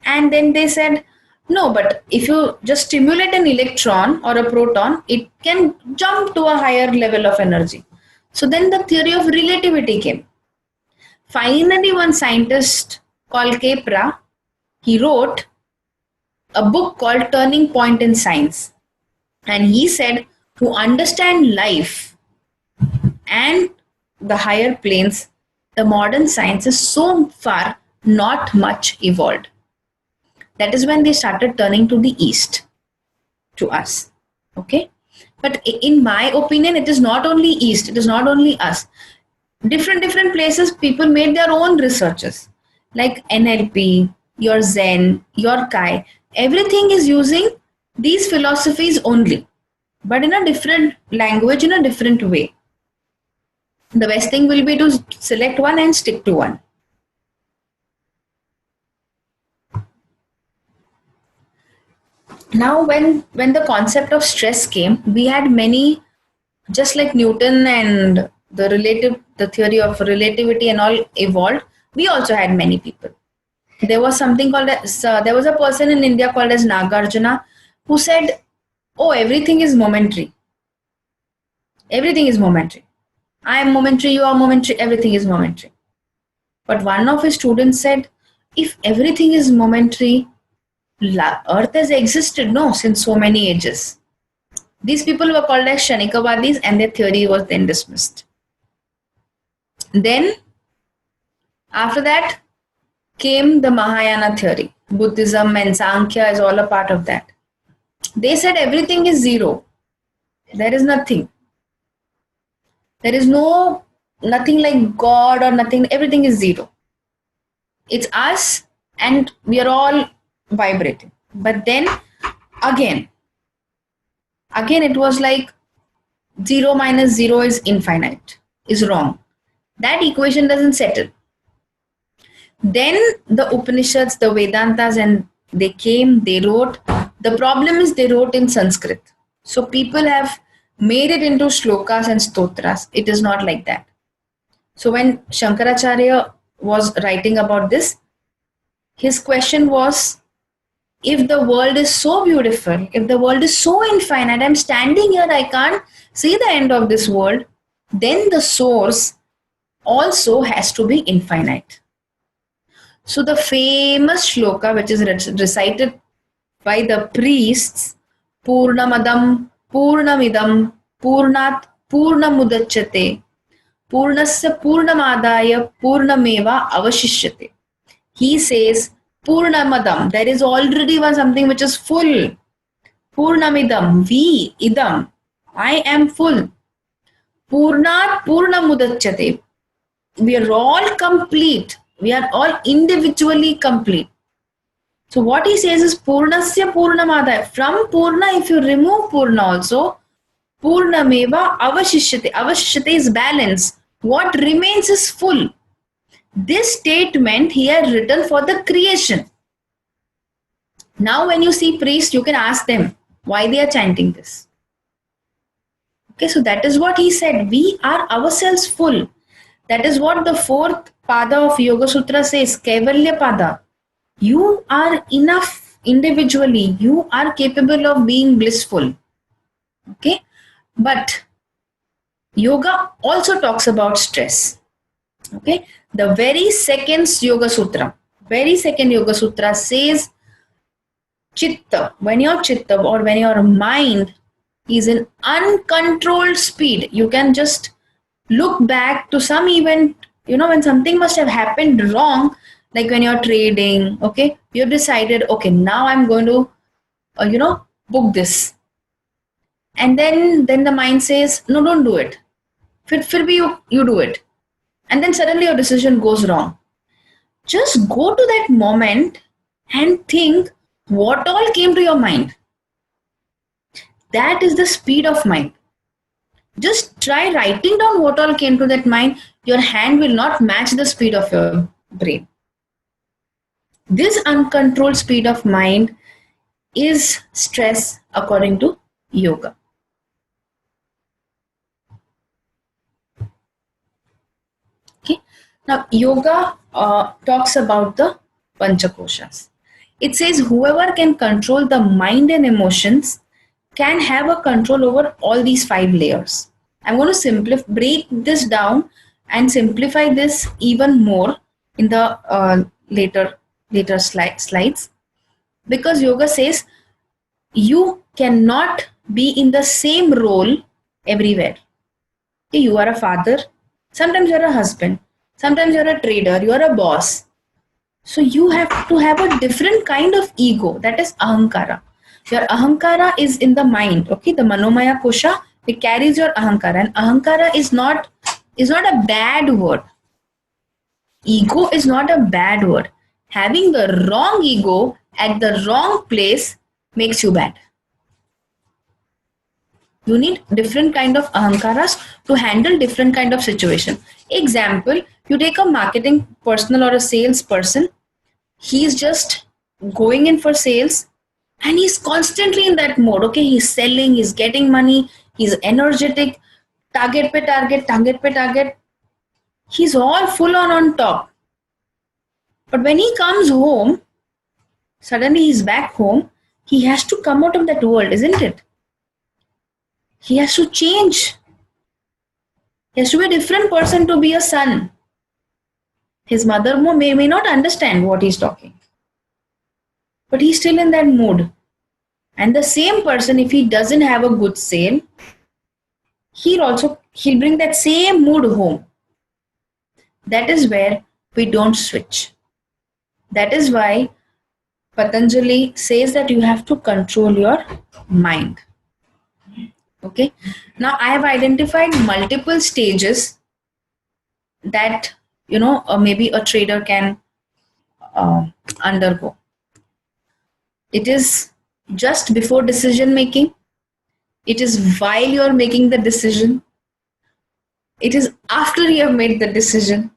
and then they said, no, but if you just stimulate an electron or a proton, it can jump to a higher level of energy. So then the theory of relativity came. Finally, one scientist called Kepler, he wrote a book called Turning Point in Science. And he said, to understand life and the higher planes, the modern science is so far not much evolved. That is when they started turning to the east, to us. Okay, but in my opinion, it is not only east, it is not only us. Different places, people made their own researches, like NLP, your Zen, your Kai. Everything is using these philosophies only, but in a different language, in a different way. The best thing will be to select one and stick to one. Now, when the concept of stress came, we had many, just like Newton and the theory of relativity and all evolved. We also had many people. There was something called there was a person in India called as Nagarjuna who said, "Oh, everything is momentary. Everything is momentary. I am momentary, you are momentary, everything is momentary." But one of his students said, "If everything is momentary, Earth has existed, no, since so many ages." These people were called as Kshanikavadis, and their theory was then dismissed. Then, after that, came the Mahayana theory. Buddhism and Sankhya is all a part of that. They said everything is zero. There is nothing. There is nothing like God or nothing. Everything is zero. It's us and we are all vibrating. But then again it was like 0 minus 0 is infinite, is wrong. That equation doesn't settle. Then the Upanishads, the Vedantas, and they came, they wrote. The problem is they wrote in Sanskrit. So people have made it into shlokas and stotras. It is not like that. So when Shankaracharya was writing about this, his question was, if the world is so beautiful, if the world is so infinite, I'm standing here, I can't see the end of this world, then the source also has to be infinite. So the famous shloka which is recited by the priests, Purnamadam, Purnamidam, Purnat, Purnamudachyate, Purnasya Purnamadaya, Purnameva Avashishyate. He says, Purnamadam, there is already something which is full. Purnamidam, we, idam, I am full. Purnat Purnamudachyate, we are all complete. We are all individually complete. So what he says is Purnasya Purnamadaya. From Purna, if you remove Purna also, Purnameva Avashishyate. Avashishyate is balance. What remains is full. This statement he had written for the creation. Now when you see priests, you can ask them why they are chanting this. Okay, so that is what he said. We are ourselves full. That is what the fourth pada of Yoga Sutra says, Kaivalya pada. You are enough individually. You are capable of being blissful. Okay, but yoga also talks about stress. Okay, the very second Yoga Sutra says, Chitta, when your chitta or when your mind is in uncontrolled speed, you can just look back to some event, when something must have happened wrong, like when you're trading, okay, you've decided, okay, now I'm going to, book this. And then the mind says, no, don't do it. Fir bhi you do it. And then suddenly your decision goes wrong. Just go to that moment and think what all came to your mind. That is the speed of mind. Just try writing down what all came to that mind. Your hand will not match the speed of your brain. This uncontrolled speed of mind is stress according to yoga. Okay. Now yoga talks about the Panchakoshas. It says whoever can control the mind and emotions can have a control over all these 5 layers. I'm going to break this down and simplify this even more in the later slides, because yoga says you cannot be in the same role everywhere. Okay, you are a father, Sometimes you're a husband. Sometimes you're a trader. You're a boss. So you have to have a different kind of ego. That is ahankara. Your ahankara is in the mind. Okay, the manomaya kosha, it carries your ahankara, and ahankara is not a bad word. Ego is not a bad word. Having the wrong ego at the wrong place makes you bad. You need different kind of ahankaras to handle different kind of situation. Example, you take a marketing personnel or a sales person. He's just going in for sales and he's constantly in that mode. Okay, he's selling, he's getting money, he's energetic, target pe target, target pe target. He's all full on top. But when he comes home, suddenly he's back home, he has to come out of that world, isn't it? He has to change. He has to be a different person to be a son. His mother may not understand what he's talking. But he's still in that mood. And the same person, if he doesn't have a good sale, he'll bring that same mood home. That is where we don't switch. That is why Patanjali says that you have to control your mind. Okay. Now I have identified multiple stages that maybe a trader can undergo. It is just before decision making. It is while you are making the decision. It is after you have made the decision,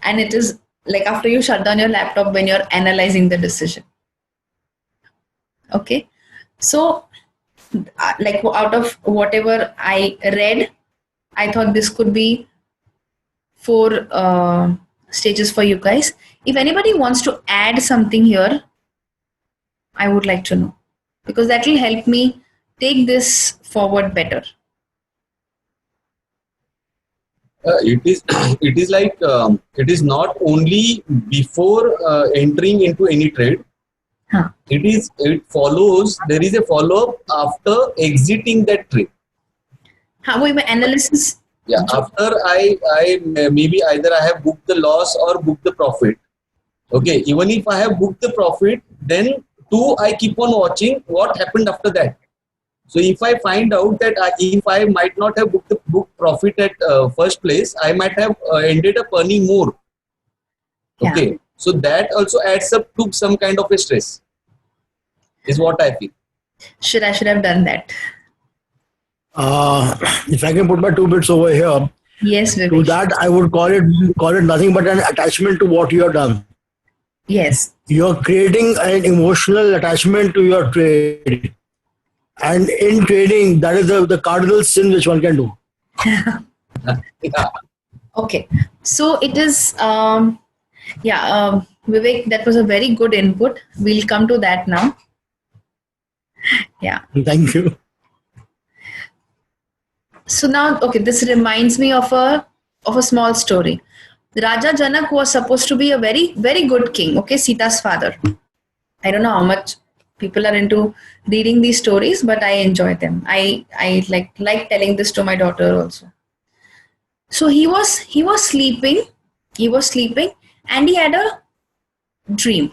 and it is like after you shut down your laptop when you're analyzing the decision. Okay. So like out of whatever I read, I thought this could be 4 stages for you guys. If anybody wants to add something here, I would like to know, because that will help me take this forward better. It is like it is not only before entering into any trade. It follows. There is a follow-up after exiting that trade. How we analysis? Yeah, after I maybe either I have booked the loss or booked the profit. Okay, even if I have booked the profit, then I keep on watching what happened after that. So if I find out that if I might not have booked profit at first place, I might have ended up earning more. Okay, yeah. So that also adds up to some kind of a stress, is what I feel. I should have done that. If I can put my 2 bits over here. Yes, Vivek. To that I would call it nothing but an attachment to what you have done. Yes. You're creating an emotional attachment to your trade. And in trading, that is the cardinal sin which one can do. Yeah. Okay. So it is, Vivek, that was a very good input. We'll come to that now. Yeah. Thank you. So now, okay, this reminds me of a small story. Raja Janak was supposed to be a very, very good king. Okay, Sita's father. I don't know how much people are into reading these stories, but I enjoy them. I like telling this to my daughter also. So he was sleeping. He was sleeping, and he had a dream.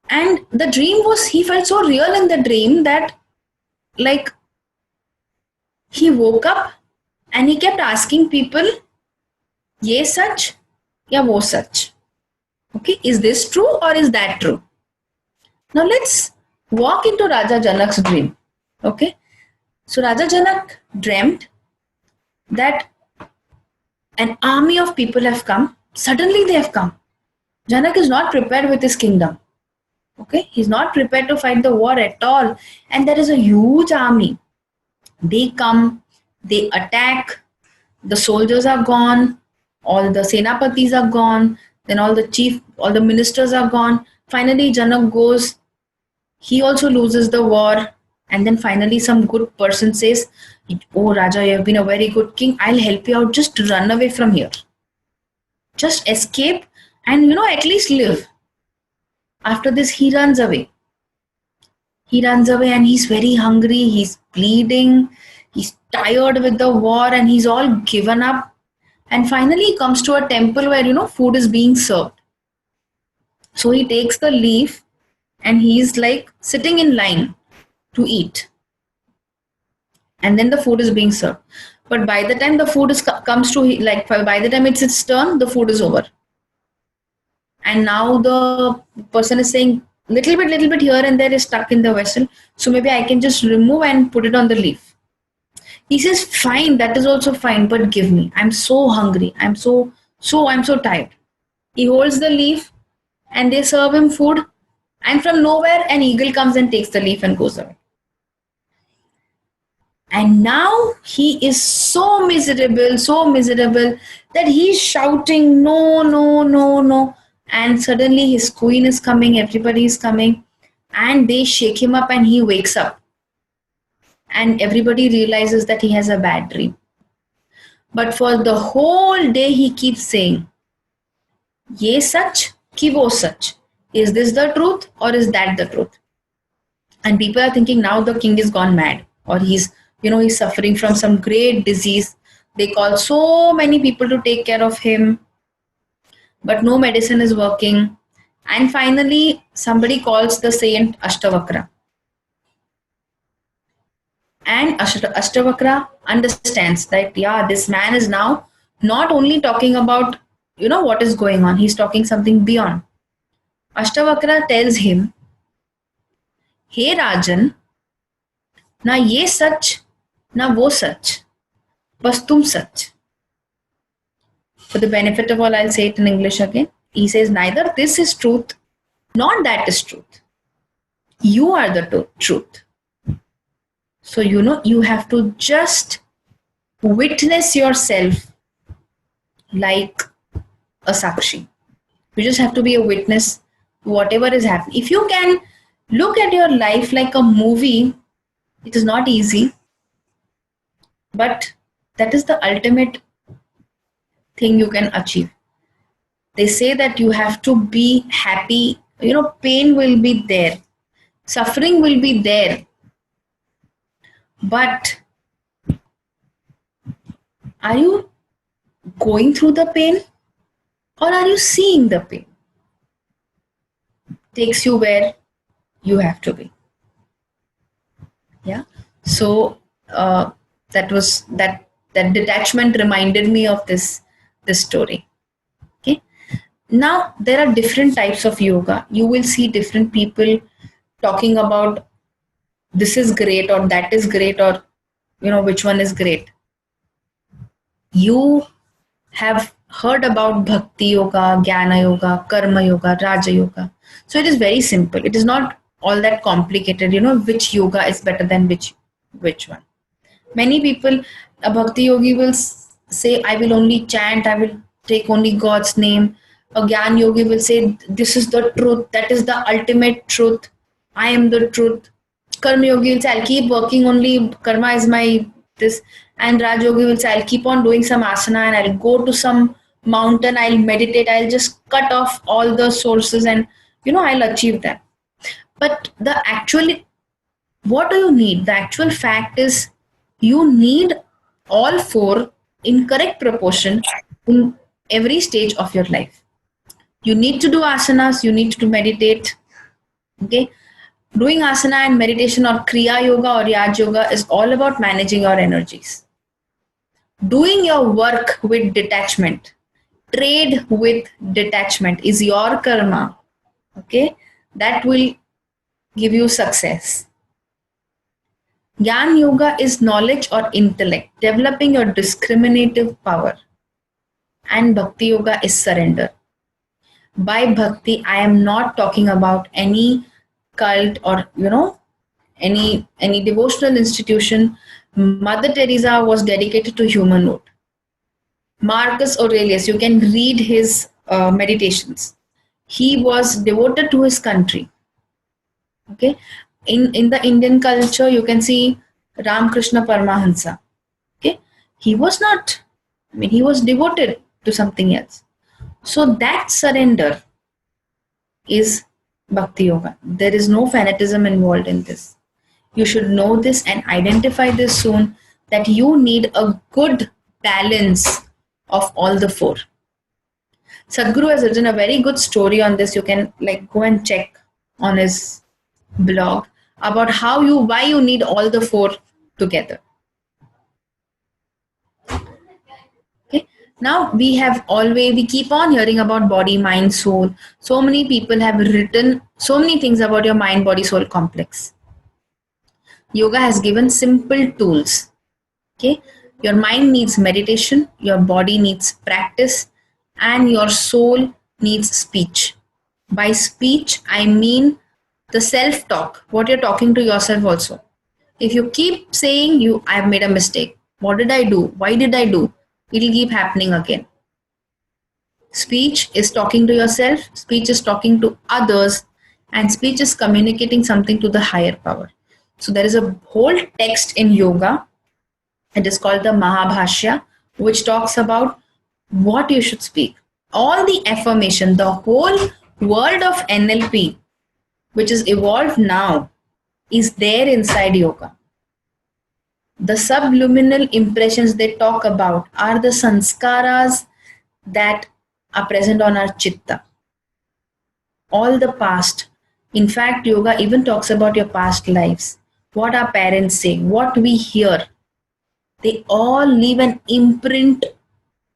And the dream was, he felt so real in the dream that, like, he woke up and he kept asking people, ye sach ya wo sach? Okay, is this true or is that true? Now let's walk into Raja Janak's dream. Okay, so Raja Janak dreamt that an army of people have come. Suddenly they have come. Janak is not prepared with his kingdom. Okay, he's not prepared to fight the war at all. And there is a huge army. They come, they attack, the soldiers are gone, all the senapatis are gone, then all the ministers are gone. Finally, Janak goes, he also loses the war, and then finally some good person says, oh Raja, you have been a very good king, I'll help you out, just run away from here. Just escape and at least live. After this, he runs away. He runs away and he's very hungry, he's bleeding, He's tired with the war and he's all given up. And finally he comes to a temple where, food is being served. So he takes the leaf and he's like sitting in line to eat. And then the food is being served. But by the time the food comes to, like, by the time it's its turn, the food is over. And now the person is saying, little bit here and there is stuck in the vessel. So maybe I can just remove and put it on the leaf. He says, fine, that is also fine, but give me. I'm so hungry. I'm so tired. He holds the leaf and they serve him food. And from nowhere, an eagle comes and takes the leaf and goes away. And now he is so miserable that he's shouting, no, no, no, no. And suddenly his queen is coming, everybody is coming, and they shake him up and he wakes up. And everybody realizes that he has a bad dream. But for the whole day he keeps saying, ye sach ki wo sach. Is this the truth or is that the truth? And people are thinking now the king is gone mad, or he's suffering from some great disease. They call so many people to take care of him, but no medicine is working. And finally, somebody calls the saint Ashtavakra. And Ashtavakra understands that, this man is now not only talking about, what is going on, he's talking something beyond. Ashtavakra tells him, hey Rajan, na ye sach, na wo sach, bas tum sach. For the benefit of all, I'll say it in English again. He says, neither this is truth, nor that is truth. You are the truth. So, you have to just witness yourself like a sakshi. You just have to be a witness to whatever is happening. If you can look at your life like a movie, it is not easy, but that is the ultimate thing you can achieve. They say that you have to be happy. Pain will be there. Suffering will be there. But are you going through the pain or are you seeing the pain? Takes you where you have to be. Yeah. So that detachment reminded me of this story. Okay. Now there are different types of yoga. You will see different people talking about this is great or that is great, or which one is great. You have heard about Bhakti Yoga, Jnana Yoga, Karma Yoga, Raja Yoga. So it is very simple. It is not all that complicated, which yoga is better than which one. Many people, a Bhakti Yogi will say, I will only chant, I will take only God's name. A Jnana Yogi will say, this is the truth, that is the ultimate truth, I am the truth. Karma Yogi will say, I'll keep working only, karma is my this. And Raj Yogi will say, I'll keep on doing some asana and I'll go to some mountain, I'll meditate, I'll just cut off all the sources and, I'll achieve that. But what do you need? The actual fact is you need all four in correct proportion in every stage of your life. You need to do asanas, you need to meditate. Okay. Doing asana and meditation or Kriya Yoga or Raj Yoga is all about managing your energies. Doing your work with detachment, trade with detachment is your karma. Okay, that will give you success. Jnana Yoga is knowledge or intellect, developing your discriminative power. And Bhakti Yoga is surrender. By Bhakti, I am not talking about any cult or any devotional institution. Mother Teresa was dedicated to humanhood. Marcus Aurelius, you can read his meditations. He was devoted to his country. Okay, in the Indian culture, you can see Ramakrishna Paramahansa. Okay, he was not. He was devoted to something else. So that surrender is Bhakti Yoga. There is no fanatism involved in this. You should know this and identify this soon, that you need a good balance of all the four. Sadhguru has written a very good story on this. You can like go and check on his blog about why you need all the four together. Okay. Now we keep on hearing about body, mind, soul. So many people have written so many things about your mind, body, soul complex. Yoga has given simple tools. Okay. Your mind needs meditation, your body needs practice, and your soul needs speech. By speech, I mean the self-talk, what you're talking to yourself also. If you keep saying I've made a mistake, what did I do? Why did I do? It'll keep happening again. Speech is talking to yourself, speech is talking to others, and speech is communicating something to the higher power. So there is a whole text in yoga. It is called the Mahabhashya, which talks about what you should speak. All the affirmation, the whole world of NLP, which is evolved now, is there inside yoga. The subliminal impressions they talk about are the sanskaras that are present on our chitta. All the past. In fact, yoga even talks about your past lives. What our parents say, what we hear. They all leave an imprint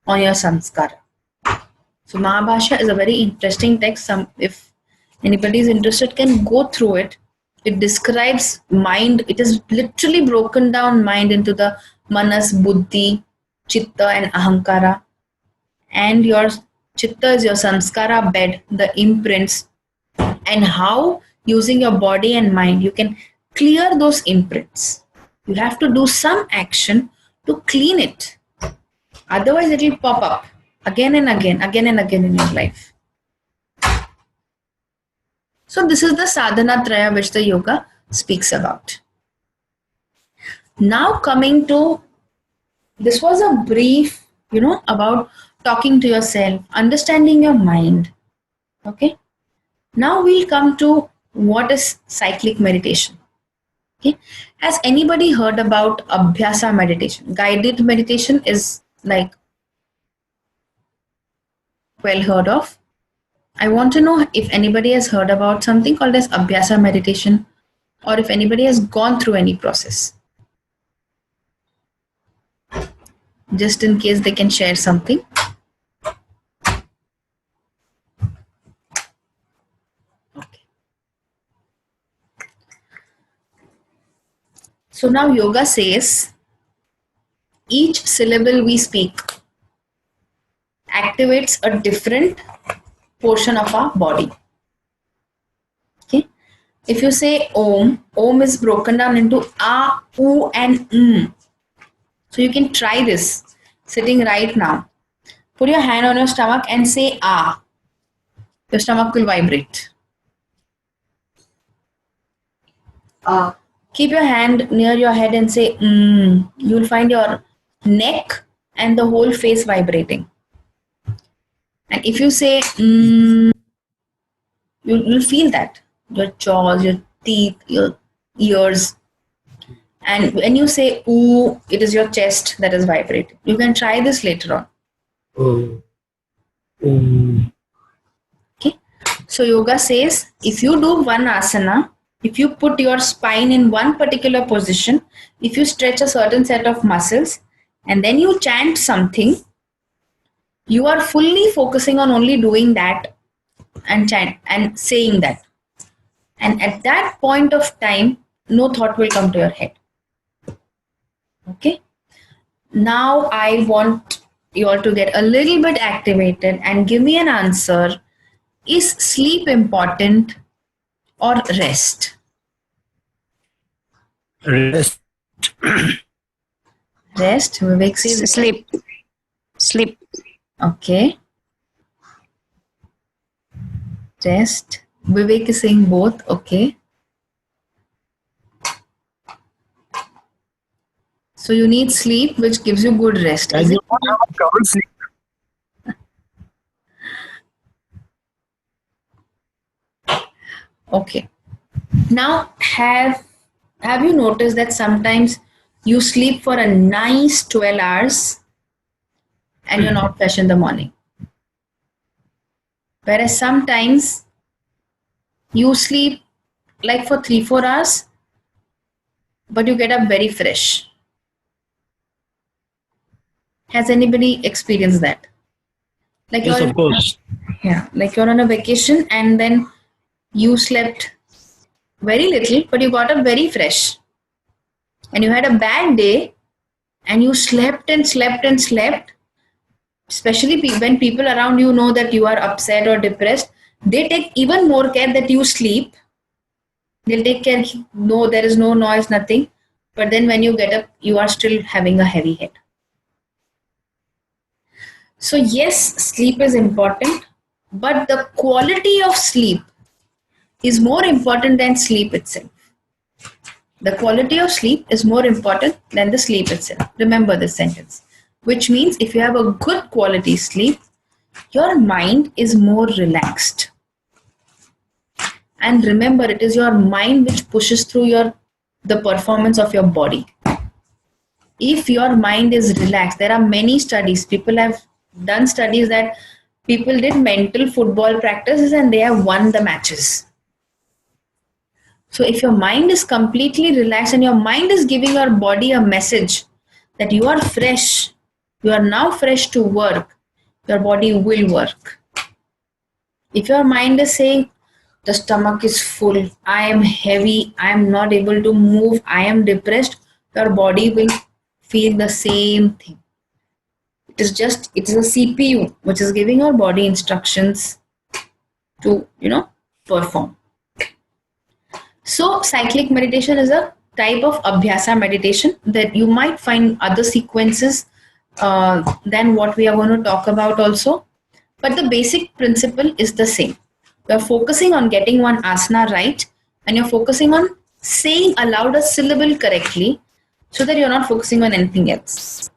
on your sanskara. So Mahabhashya is a very interesting text. If anybody is interested, can go through it. It describes mind. It is literally broken down mind into the manas, buddhi, chitta and ahankara. And your chitta is your sanskara bed, the imprints. And how using your body and mind, you can clear those imprints. You have to do some action to clean it. Otherwise, it will pop up again and again in your life. So this is the sadhana traya which the yoga speaks about. Now coming to, this was a brief, about talking to yourself, understanding your mind. Okay. Now we'll come to what is cyclic meditation. Okay. Has anybody heard about Abhyasa meditation? Guided meditation is like well heard of. I want to know if anybody has heard about something called as Abhyasa meditation, or if anybody has gone through any process. Just in case they can share something. Okay. So now yoga says each syllable we speak activates a different portion of our body. Okay. If you say Om is broken down into A, U and M. So you can try this sitting right now. Put your hand on your stomach and say A. Your stomach will vibrate. Keep your hand near your head and say You'll find your neck and the whole face vibrating. And if you say you'll feel that. Your jaws, your teeth, your ears. And when you say ooh, it is your chest that is vibrating. You can try this later on. Okay. So yoga says if you do one asana, if you put your spine in one particular position, if you stretch a certain set of muscles, and then you chant something, you are fully focusing on only doing that and chant and saying that. And at that point of time, no thought will come to your head. Okay. Now I want you all to get a little bit activated and give me an answer. Is sleep important or rest? Rest. Rest. Vivek says Sleep. okay. Rest. Vivek is saying both. Okay. So you need sleep, which gives you good rest. And Is you it? want to have a trouble sleep. Okay. Now have you noticed that sometimes you sleep for a nice 12 hours and you're not fresh in the morning. Whereas sometimes you sleep like for 3-4 hours, but you get up very fresh. Has anybody experienced that? Like Yes, you're of course. like you're on a vacation and then you slept very little, but you got up very fresh. And you had a bad day and you slept and slept and slept. Especially when people around you know that you are upset or depressed, they take even more care that you sleep. They'll take care, no, there is no noise, nothing. But then when you get up, you are still having a heavy head. So yes, sleep is important, but the quality of sleep is more important than sleep itself. The quality of sleep is more important than the sleep itself. Remember this sentence, which means if you have a good quality sleep, your mind is more relaxed. And remember, it is your mind which pushes through the performance of your body. If your mind is relaxed, there are many studies. People have done studies that people did mental football practices and they have won the matches. So if your mind is completely relaxed and your mind is giving your body a message that you are fresh, you are now fresh to work, your body will work. If your mind is saying, the stomach is full, I am heavy, I am not able to move, I am depressed, your body will feel the same thing. It is a CPU which is giving your body instructions to, perform. So cyclic meditation is a type of abhyasa meditation that you might find other sequences than what we are going to talk about also. But the basic principle is the same. You're focusing on getting one asana right, and you're focusing on saying aloud a syllable correctly so that you're not focusing on anything else.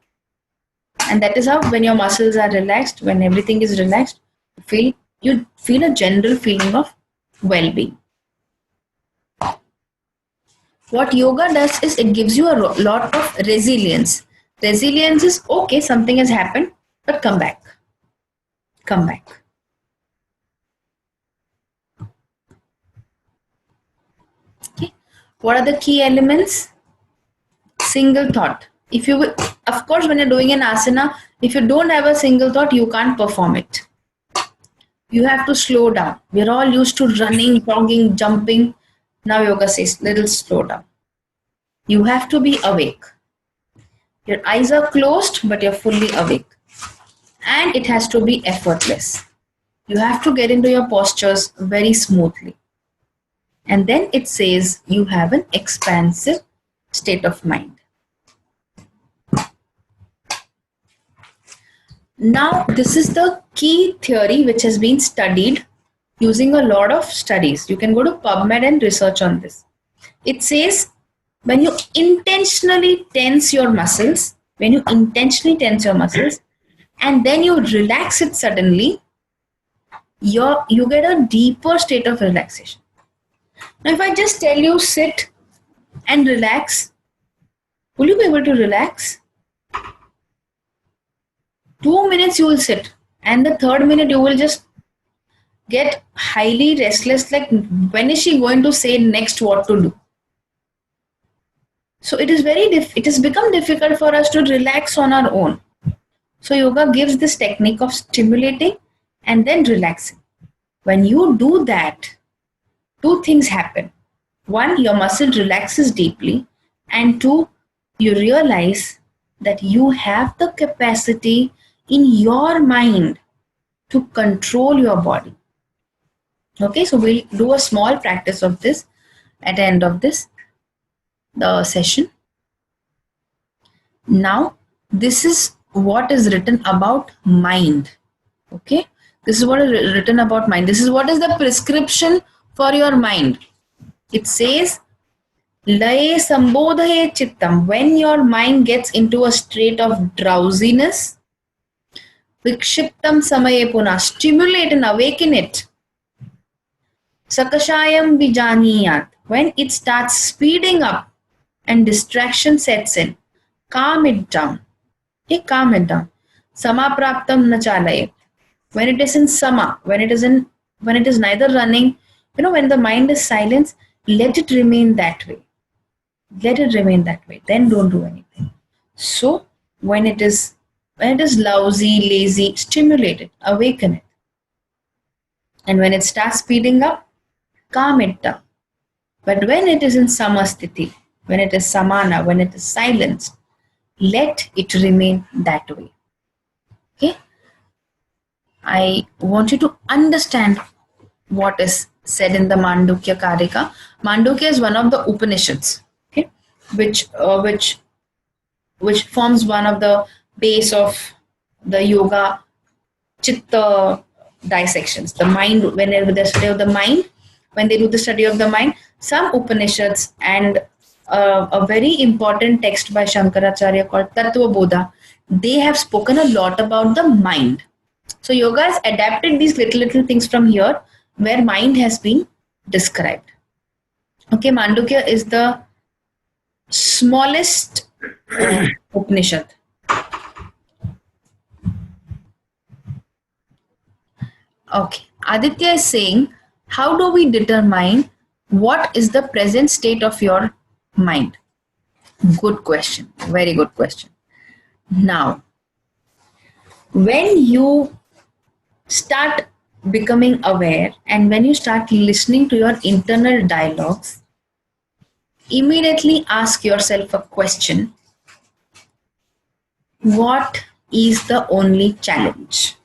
And that is how, when your muscles are relaxed, when everything is relaxed, you feel a general feeling of well-being. What yoga does is it gives you a lot of resilience. Resilience is, okay, something has happened, but come back. Come back. Okay. What are the key elements? Single thought. Of course, when you're doing an asana, if you don't have a single thought, you can't perform it. You have to slow down. We're all used to running, jogging, jumping. Now yoga says, little slow down. You have to be awake. Your eyes are closed, but you're fully awake. And it has to be effortless. You have to get into your postures very smoothly. And then it says you have an expansive state of mind. Now, this is the key theory which has been studied using a lot of studies. You can go to PubMed and research on this. It says when you intentionally tense your muscles, and then you relax it suddenly, you get a deeper state of relaxation. Now, if I just tell you sit and relax, will you be able to relax? 2 minutes you will sit, and the third minute you will just get highly restless, like when is she going to say next what to do? So it has become difficult for us to relax on our own. So yoga gives this technique of stimulating and then relaxing. When you do that, two things happen. One, your muscle relaxes deeply, and two, you realize that you have the capacity in your mind to control your body. Okay, so we'll do a small practice of this at the end of the session. Now, this is what is written about mind. Okay, this is what is written about mind. This is what is the prescription for your mind. It says, Laye sambodhaye chittam. When your mind gets into a state of drowsiness, vikshiptam samaye puna. Stimulate and awaken it. Sakashayam vijaniyat. When it starts speeding up and distraction sets in, calm it down. Okay, calm it down. Sama praptam na chalayet. When it is in sama, when it is neither running, when the mind is silent, let it remain that way. Let it remain that way. Then don't do anything. So when it is lousy, lazy, stimulate it, awaken it. And when it starts speeding up, calm it down. But when it is in samasthiti, when it is samana, when it is silenced, let it remain that way. Okay? I want you to understand what is said in the Mandukya Karika. Mandukya is one of the Upanishads, okay, which forms one of the base of the yoga chitta dissections. The mind, whenever they study of the mind, when they do the study of the mind, some Upanishads and a very important text by Shankaracharya called Tattva Bodha, they have spoken a lot about the mind. So yoga has adapted these little things from here where mind has been described. Okay, Mandukya is the smallest Upanishad. Okay, Aditya is saying, how do we determine what is the present state of your mind? Good question. Very good question. Now, when you start becoming aware and when you start listening to your internal dialogues, immediately ask yourself a question. What is the only challenge?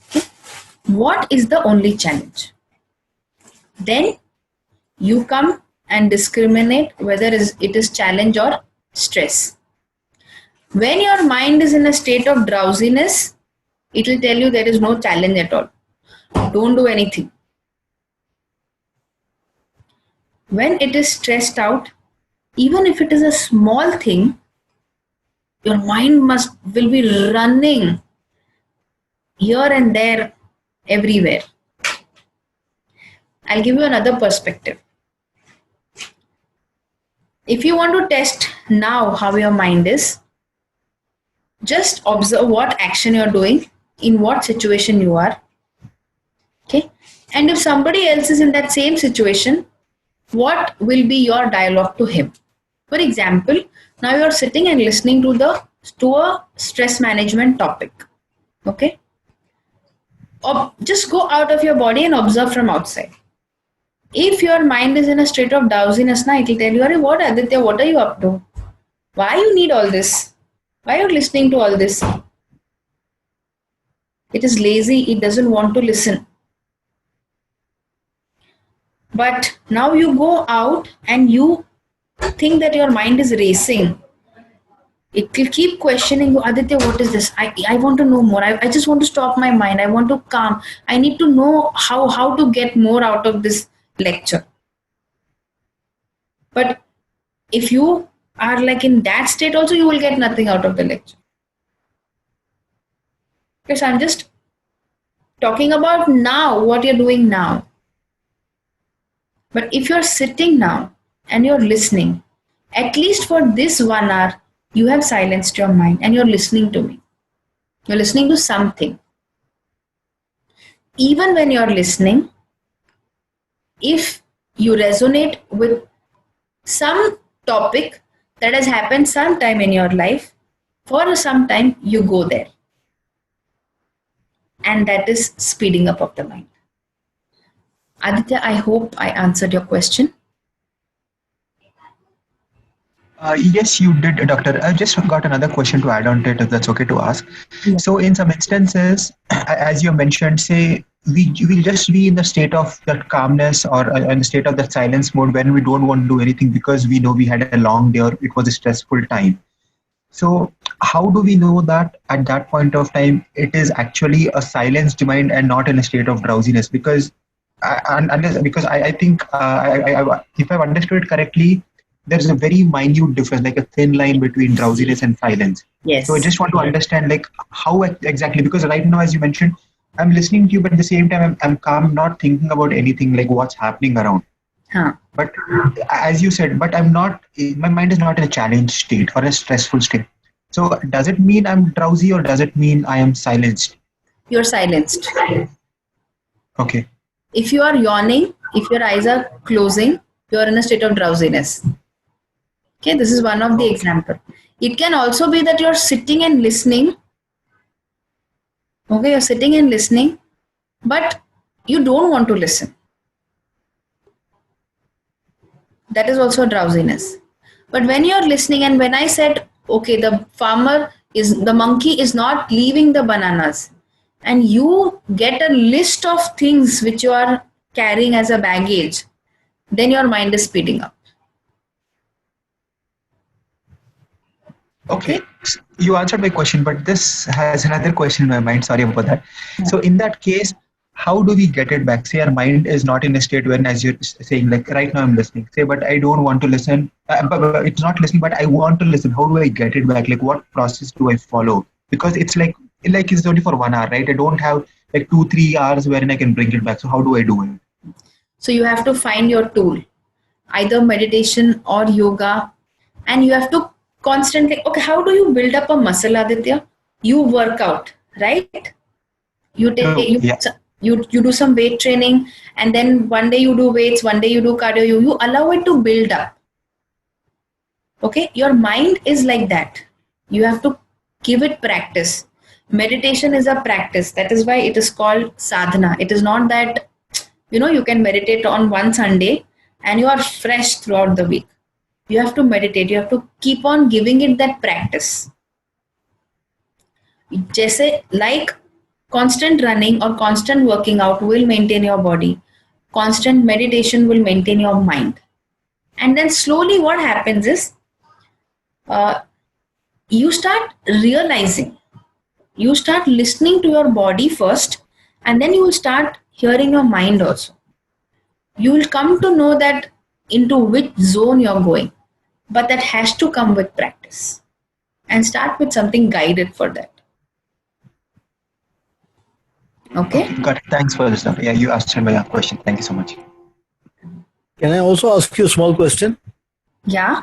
Okay. What is the only challenge? Then you come and discriminate whether it is challenge or stress. When your mind is in a state of drowsiness, it will tell you there is no challenge at all. Don't do anything. When it is stressed out, even if it is a small thing, your mind will be running here and there, everywhere. I'll give you another perspective. If you want to test now how your mind is, just observe what action you're doing, in what situation you are. Okay? And if somebody else is in that same situation, what will be your dialogue to him? For example, now you're sitting and listening to a stress management topic. Okay? Or just go out of your body and observe from outside. If your mind is in a state of drowsiness, it will tell you, what Aditya, what are you up to? Why you need all this? Why are you listening to all this? It is lazy, it doesn't want to listen. But now you go out and you think that your mind is racing. It will keep questioning you, Aditya, what is this? I want to know more. I just want to stop my mind. I want to calm. I need to know how to get more out of this lecture. But if you are like in that state also, you will get nothing out of the lecture. Because I'm just talking about now, what you're doing now. But if you're sitting now and you're listening, at least for this 1 hour, you have silenced your mind and you're listening to me. You're listening to something. Even when you're listening, if you resonate with some topic that has happened sometime in your life, for some time you go there. And that is speeding up of the mind. Aditya, I hope I answered your question. Yes, you did, Doctor. I just got another question to add on to it, if that's okay to ask. Yeah. So in some instances, as you mentioned, say, we will just be in the state of that calmness or in the state of that silence mode when we don't want to do anything because we know we had a long day or it was a stressful time. So how do we know that at that point of time, it is actually a silenced mind and not in a state of drowsiness? Because I think if I've understood it correctly, there's a very minute difference, like a thin line between drowsiness and silence. Yes. So I just want to understand like how exactly, because right now, as you mentioned, I'm listening to you, but at the same time, I'm calm, not thinking about anything like what's happening around. Huh. But as you said, but I'm not, my mind is not in a challenged state or a stressful state. So does it mean I'm drowsy or does it mean I am silenced? You're silenced. Okay. If you are yawning, if your eyes are closing, you're in a state of drowsiness. Okay, this is one of the example. It can also be that you're sitting and listening. Okay, you're sitting and listening, but you don't want to listen. That is also drowsiness. But when you're listening, and when I said, okay, the monkey is not leaving the bananas, and you get a list of things which you are carrying as a baggage, then your mind is speeding up. Okay. You answered my question, but this has another question in my mind. Sorry about that. So in that case, how do we get it back? Say our mind is not in a state when, as you're saying, like right now I'm listening. Say, but I don't want to listen. But it's not listening, but I want to listen. How do I get it back? Like what process do I follow? Because it's like it's only for 1 hour, right? I don't have like 2-3 hours wherein I can bring it back. So how do I do it? So you have to find your tool, either meditation or yoga, and you have to constantly, okay, how do you build up a muscle, Aditya? You work out, right? You you do some weight training, and then one day you do weights, one day you do cardio, you allow it to build up. Okay, your mind is like that. You have to give it practice. Meditation is a practice. That is why it is called sadhana. It is not that you can meditate on one Sunday and you are fresh throughout the week. You have to meditate. You have to keep on giving it that practice. Jaise, like constant running or constant working out will maintain your body. Constant meditation will maintain your mind. And then slowly what happens is you start realizing, you start listening to your body first, and then you will start hearing your mind also. You will come to know that into which zone you're going, but that has to come with practice, and start with something guided for that. Okay? Got it. Thanks for this. Yeah, you answered my question. Thank you so much. Can I also ask you a small question? Yeah.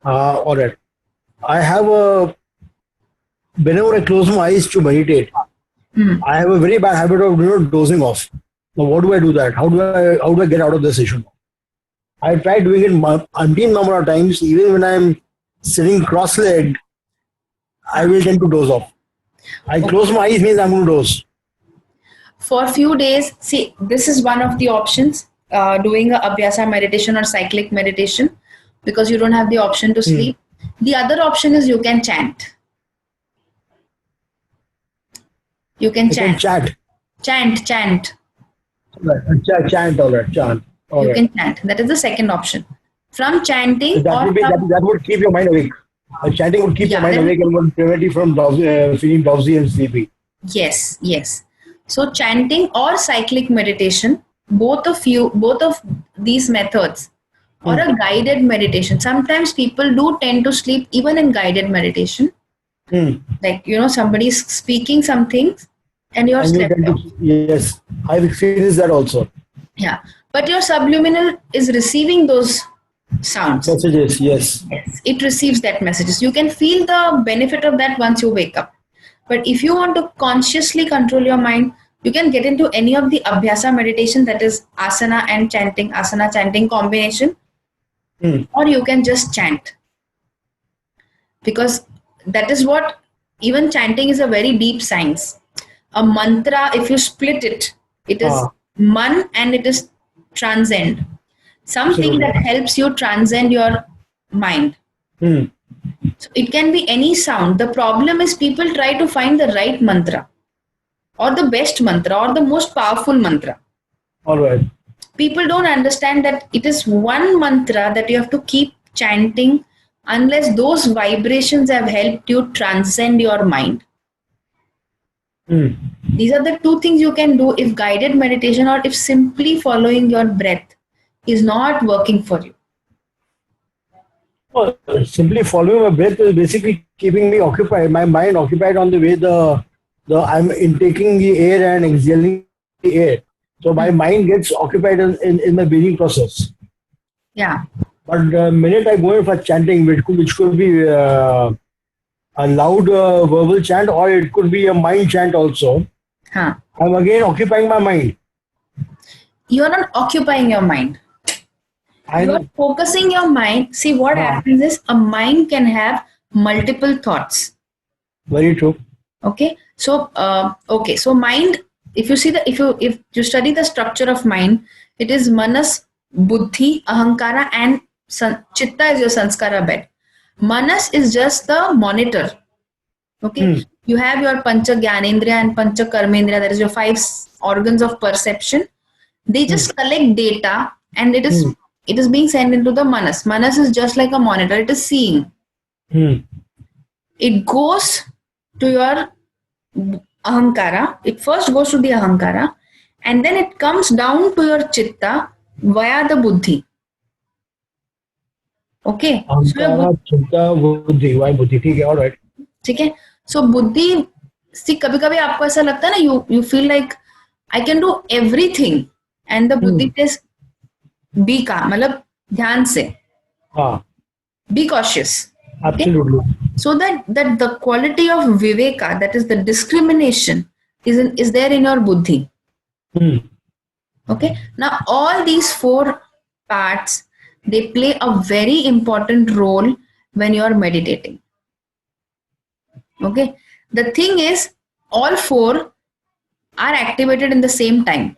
All right. I have whenever I close my eyes to meditate, I have a very bad habit of dozing off. Now, what do I do that? How do I get out of this issue? I try doing it umpteen number of times. Even when I'm sitting cross-legged, I will tend to doze off. I close my eyes means I'm going to doze. For a few days, see, this is one of the options, doing a abhyasa meditation or cyclic meditation, because you don't have the option to sleep. The other option is you can chant. You can chant. Chant. Right. Chant, all right. Chant. All you right. can chant. That is the second option. From chanting, that would keep your mind awake. Chanting would keep your mind awake and would prevent you from feeling drowsy and sleepy. Yes. So chanting or cyclic meditation, both of these methods, or a guided meditation. Sometimes people do tend to sleep even in guided meditation. Like, somebody is speaking something and you're slept out. Yes, I've experienced that also. Yeah, but your subliminal is receiving those sounds. Messages, yes. It receives that messages. You can feel the benefit of that once you wake up. But if you want to consciously control your mind, you can get into any of the abhyasa meditation, that is asana chanting combination, or you can just chant. Because that is what, even chanting is a very deep science. A mantra, if you split it, it is man and it is transcend. Something that helps you transcend your mind. So it can be any sound. The problem is people try to find the right mantra, or the best mantra, or the most powerful mantra. All right. People don't understand that it is one mantra that you have to keep chanting unless those vibrations have helped you transcend your mind. These are the two things you can do if guided meditation or if simply following your breath is not working for you. Well, simply following my breath is basically keeping me occupied, my mind occupied on the way I'm intaking the air and exhaling the air. So my mind gets occupied in my breathing process. Yeah. But the minute I go in for chanting, which could be a loud verbal chant, or it could be a mind chant also, Huh. I'm again occupying my mind. You're not occupying your mind. You're And focusing your mind. See, what happens is a mind can have multiple thoughts. very true. Okay. So, so mind, if you see if you study the structure of mind, it is manas, buddhi, ahankara, and chitta is your sanskara bed. Manas is just the monitor. Okay. You have your pancha gyanendriya and pancha karmendriya, that is your 5 organs of perception. They just collect data, and it is being sent into the manas. Manas is just like a monitor, it is seeing. It goes to your ahankara. It first goes to the ahankara, and then it comes down to your chitta via the buddhi. Okay. Ahankara, chitta, buddhi. Why buddhi? ठीक है, all right. ठीक है. So buddhi, see, कभी कभी आपको ऐसा लगता है ना, you feel like I can do everything, and the buddhi says be calm, मतलब ध्यान से. हाँ. Be cautious. Absolutely. Okay? So that the quality of viveka, that is the discrimination, is there in your buddhi. Okay. Now all these 4 parts, they play a very important role when you are meditating. Okay. The thing is, all 4 are activated in the same time.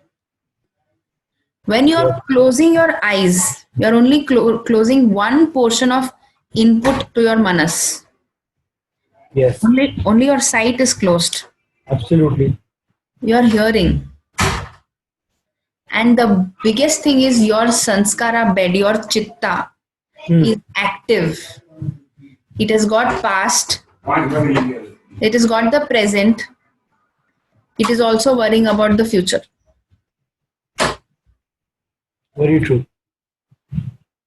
When you are closing your eyes, you are only closing one portion of input to your manas. Yes. Only your sight is closed. Absolutely. You are hearing. And the biggest thing is your sanskara bed, your chitta is active. It has got past. It has got the present. It is also worrying about the future. Very true.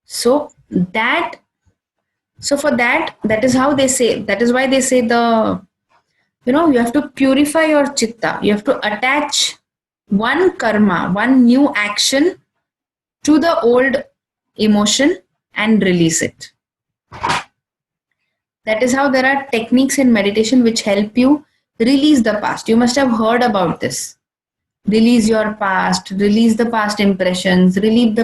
So for that is how they say, that is why they say you have to purify your chitta. You have to attach one karma, one new action to the old emotion and release it. That is how there are techniques in meditation which help you release the past. You must have heard about this. Release your past, release the past impressions, release.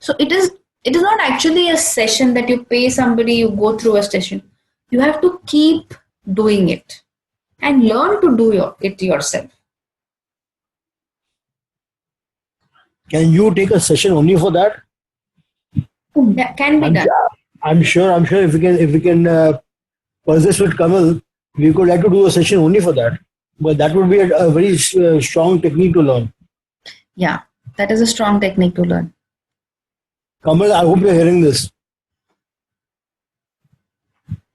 So it is not actually a session that you pay somebody, you go through a session. You have to keep doing it and learn to do it yourself. Can you take a session only for that? That can be done. I'm sure if we can persist with Kamal, we could like to do a session only for that. But that would be a very strong technique to learn. Yeah, that is a strong technique to learn. Kamal, I hope you're hearing this.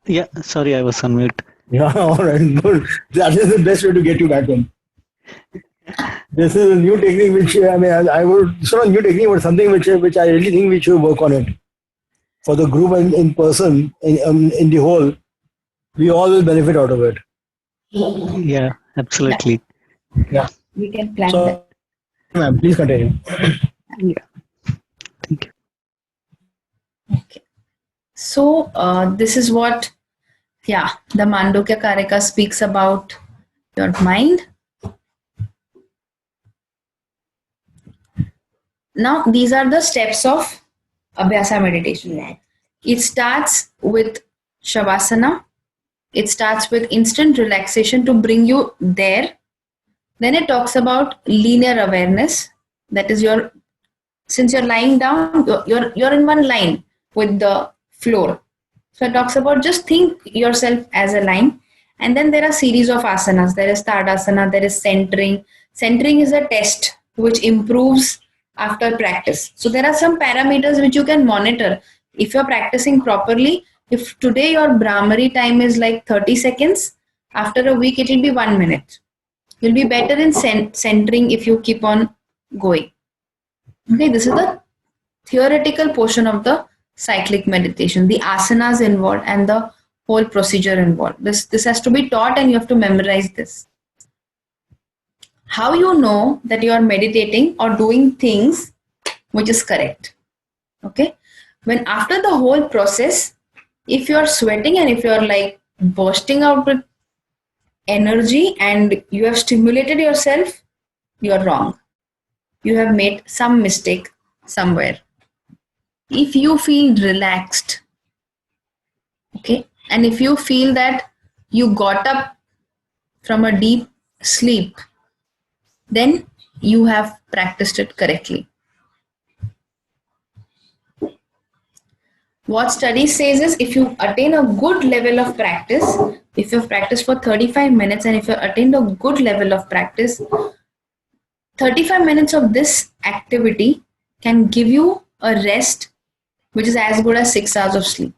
Yeah, sorry, I was on mute. Yeah, all right, good. That is the best way to get you back on. This is a new technique which it's not a new technique, but something which I really think we should work on it. For the group and in person, in the whole, we all will benefit out of it. Yeah, absolutely. Yeah. We can plan So, that. ma'am, please continue. Yeah. Thank you. Okay. So this is what, the Mandukya Karika speaks about your mind. Now, these are the steps of Abhyasa meditation. It starts with Shavasana. It starts with instant relaxation to bring you there. Then it talks about linear awareness. That is since you're lying down, you're in one line with the floor. So it talks about just think yourself as a line. And then there are series of asanas. There is Tadasana, there is centering. Centering is a test which improves after practice. So there are some parameters which you can monitor. If you're practicing properly, if today your Brahmari time is like 30 seconds, after a week it will be 1 minute. You'll be better in centering if you keep on going. Okay, this is the theoretical portion of the cyclic meditation, the asanas involved and the whole procedure involved. This has to be taught and you have to memorize this. How you know that you are meditating or doing things which is correct? Okay. When after the whole process, if you're sweating and if you're like bursting out with energy and you have stimulated yourself, you're wrong. You have made some mistake somewhere. If you feel relaxed, okay, and if you feel that you got up from a deep sleep, then you have practiced it correctly. What study says is if you attain a good level of practice, if you've practiced for 35 minutes and if you've attained a good level of practice, 35 minutes of this activity can give you a rest which is as good as 6 hours of sleep.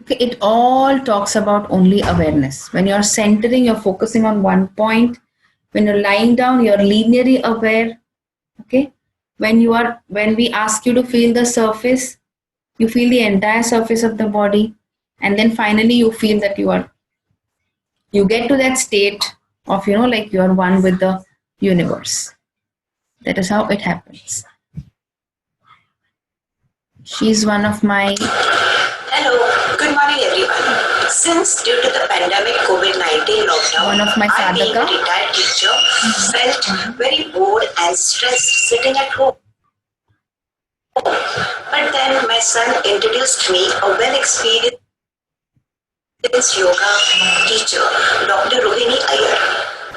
Okay, it all talks about only awareness. When you're centering, you're focusing on one point. When you're lying down, you're linearly aware. Okay. When we ask you to feel the surface, you feel the entire surface of the body, and then finally you feel that you get to that state of like you're one with the universe. That is how it happens. She's one of my Hello, good morning everyone. Since due to the pandemic COVID-19 lockdown, One of my I being a sadhaka. retired teacher felt very bored and stressed sitting at home. But then my son introduced me a well-experienced yoga teacher, Dr. Rohini Iyer.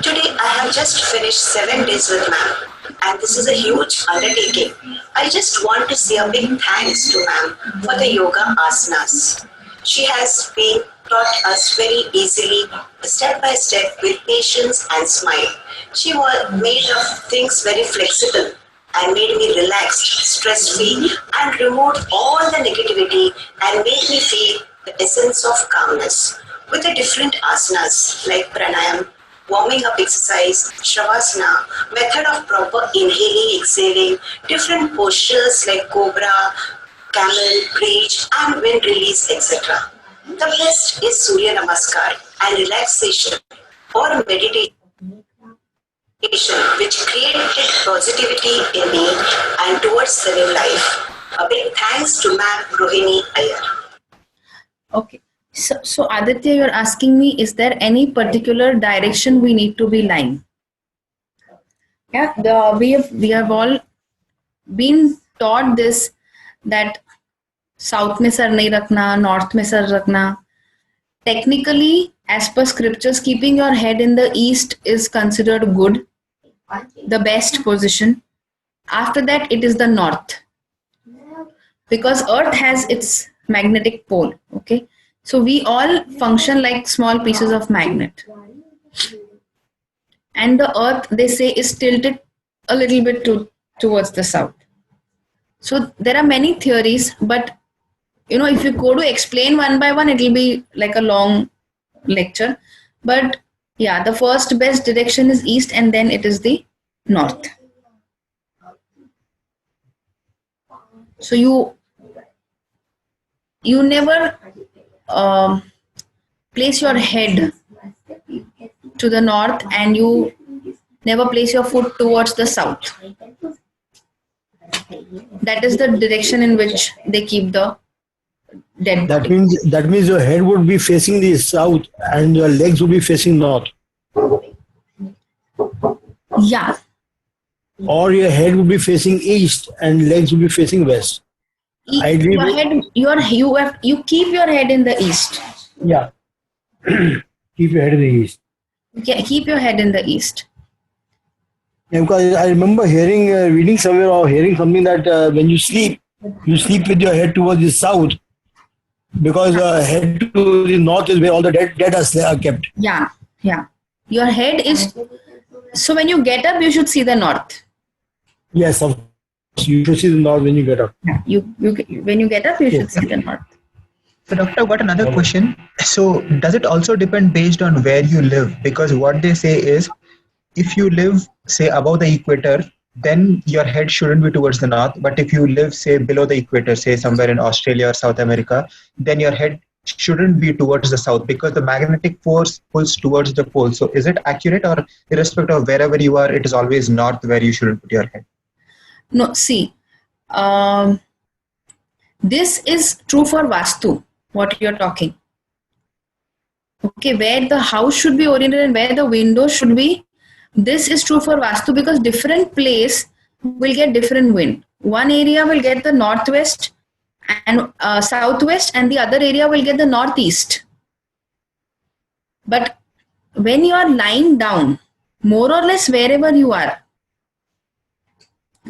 Today I have just finished 7 days with ma'am, and this is a huge undertaking. I just want to say a big thanks to ma'am for the yoga asanas. She has been taught us very easily, step by step, with patience and smile. She made of things very flexible and made me relaxed, stress-free, and removed all the negativity and made me feel the essence of calmness. With the different asanas like pranayam, warming up exercise, shavasana, method of proper inhaling, exhaling, different postures like cobra, camel, bridge, and wind release, etc. The best is Surya Namaskar and relaxation or meditation, which created positivity in me and towards living life. A big thanks to Ma'am Rohini Iyer. Okay. So Aditya, you're asking me, is there any particular direction we need to be lying? Yeah, we have all been taught this, that south mein sar nahi rakhna, north mein sar rakhna. Technically, as per scriptures, keeping your head in the east is considered good, the best position. After that, it is the north, because Earth has its magnetic pole. Okay. So we all function like small pieces of magnet. And the earth, they say, is tilted a little bit towards the south. So there are many theories, but if you go to explain one by one, it will be like a long lecture. But yeah, the first best direction is east and then it is the north. So you never place your head to the north and you never place your foot towards the south. That is the direction in which they keep the dead That body. means your head would be facing the south and your legs would be facing north. Yeah. Or your head would be facing east and legs would be facing west. You keep your head in the east. Yeah. Keep your head in the east. Yeah, keep your head in the east. Yeah, because I remember reading somewhere or hearing something that when you sleep with your head towards the south, because head to the north is where all the dead are kept. Yeah. Your head is. So when you get up, you should see the north. Yes, of course. You should see the north when you get up. Yeah. When you get up, you should see the north. So doctor, got another question. So does it also depend based on where you live? Because what they say is, if you live, say, above the equator, then your head shouldn't be towards the north. But if you live, say, below the equator, say somewhere in Australia or South America, then your head shouldn't be towards the south because the magnetic force pulls towards the pole. So is it accurate, or irrespective of wherever you are, it is always north where you shouldn't put your head? No, see, this is true for Vastu, what you're talking. Okay, where the house should be oriented and where the window should be. This is true for Vastu because different place will get different wind. One area will get the northwest and southwest, and the other area will get the northeast. But when you are lying down, more or less wherever you are,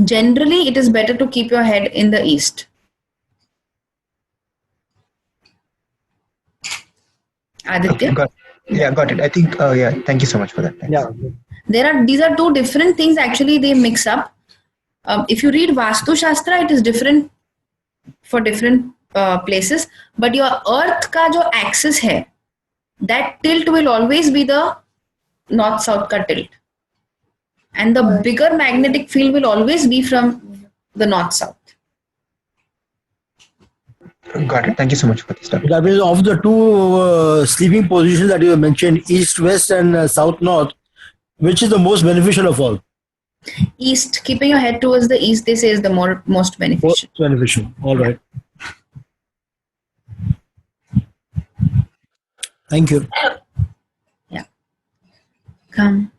generally it is better to keep your head in the east. Aditya? Got it. I think, thank you so much for that. Thanks. These are two different things, actually they mix up. If you read Vastu Shastra, it is different for different places, but your earth ka jo axis hai, that tilt will always be the north-south ka tilt. And the bigger magnetic field will always be from the north-south. Got it. Thank you so much for this. That means of the two sleeping positions that you mentioned, east-west and south-north, which is the most beneficial of all? East, keeping your head towards the east, they say is the most beneficial. Most beneficial. All right. Thank you. Yeah. Come.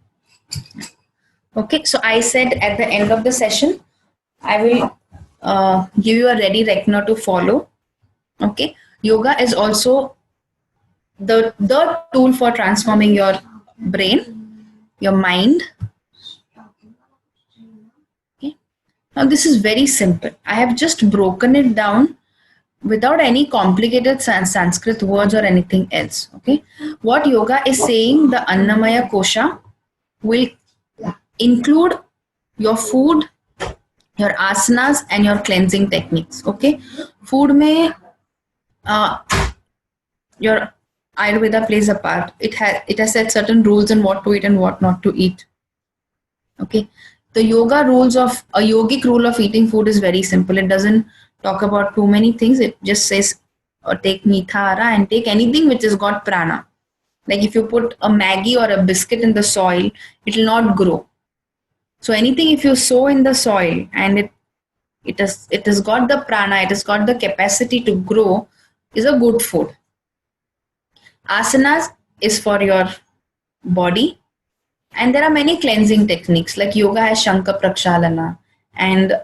Okay, so I said at the end of the session, I will give you a ready reckoner to follow. Okay, yoga is also the tool for transforming your brain, your mind. Okay, now this is very simple. I have just broken it down without any complicated Sanskrit words or anything else. Okay, what yoga is saying, the Annamaya Kosha will include your food, your asanas, and your cleansing techniques. Okay, food may your Ayurveda plays a part. It has set certain rules on what to eat and what not to eat. Okay, the yoga rules of a yogic rule of eating food is very simple. It doesn't talk about too many things. It just says take meetha and take anything which has got prana. Like if you put a Maggi or a biscuit in the soil, it will not grow. So anything if you sow in the soil and it has got the prana, it has got the capacity to grow, is a good food. Asanas is for your body, and there are many cleansing techniques like yoga has Shankha Prakshalana, and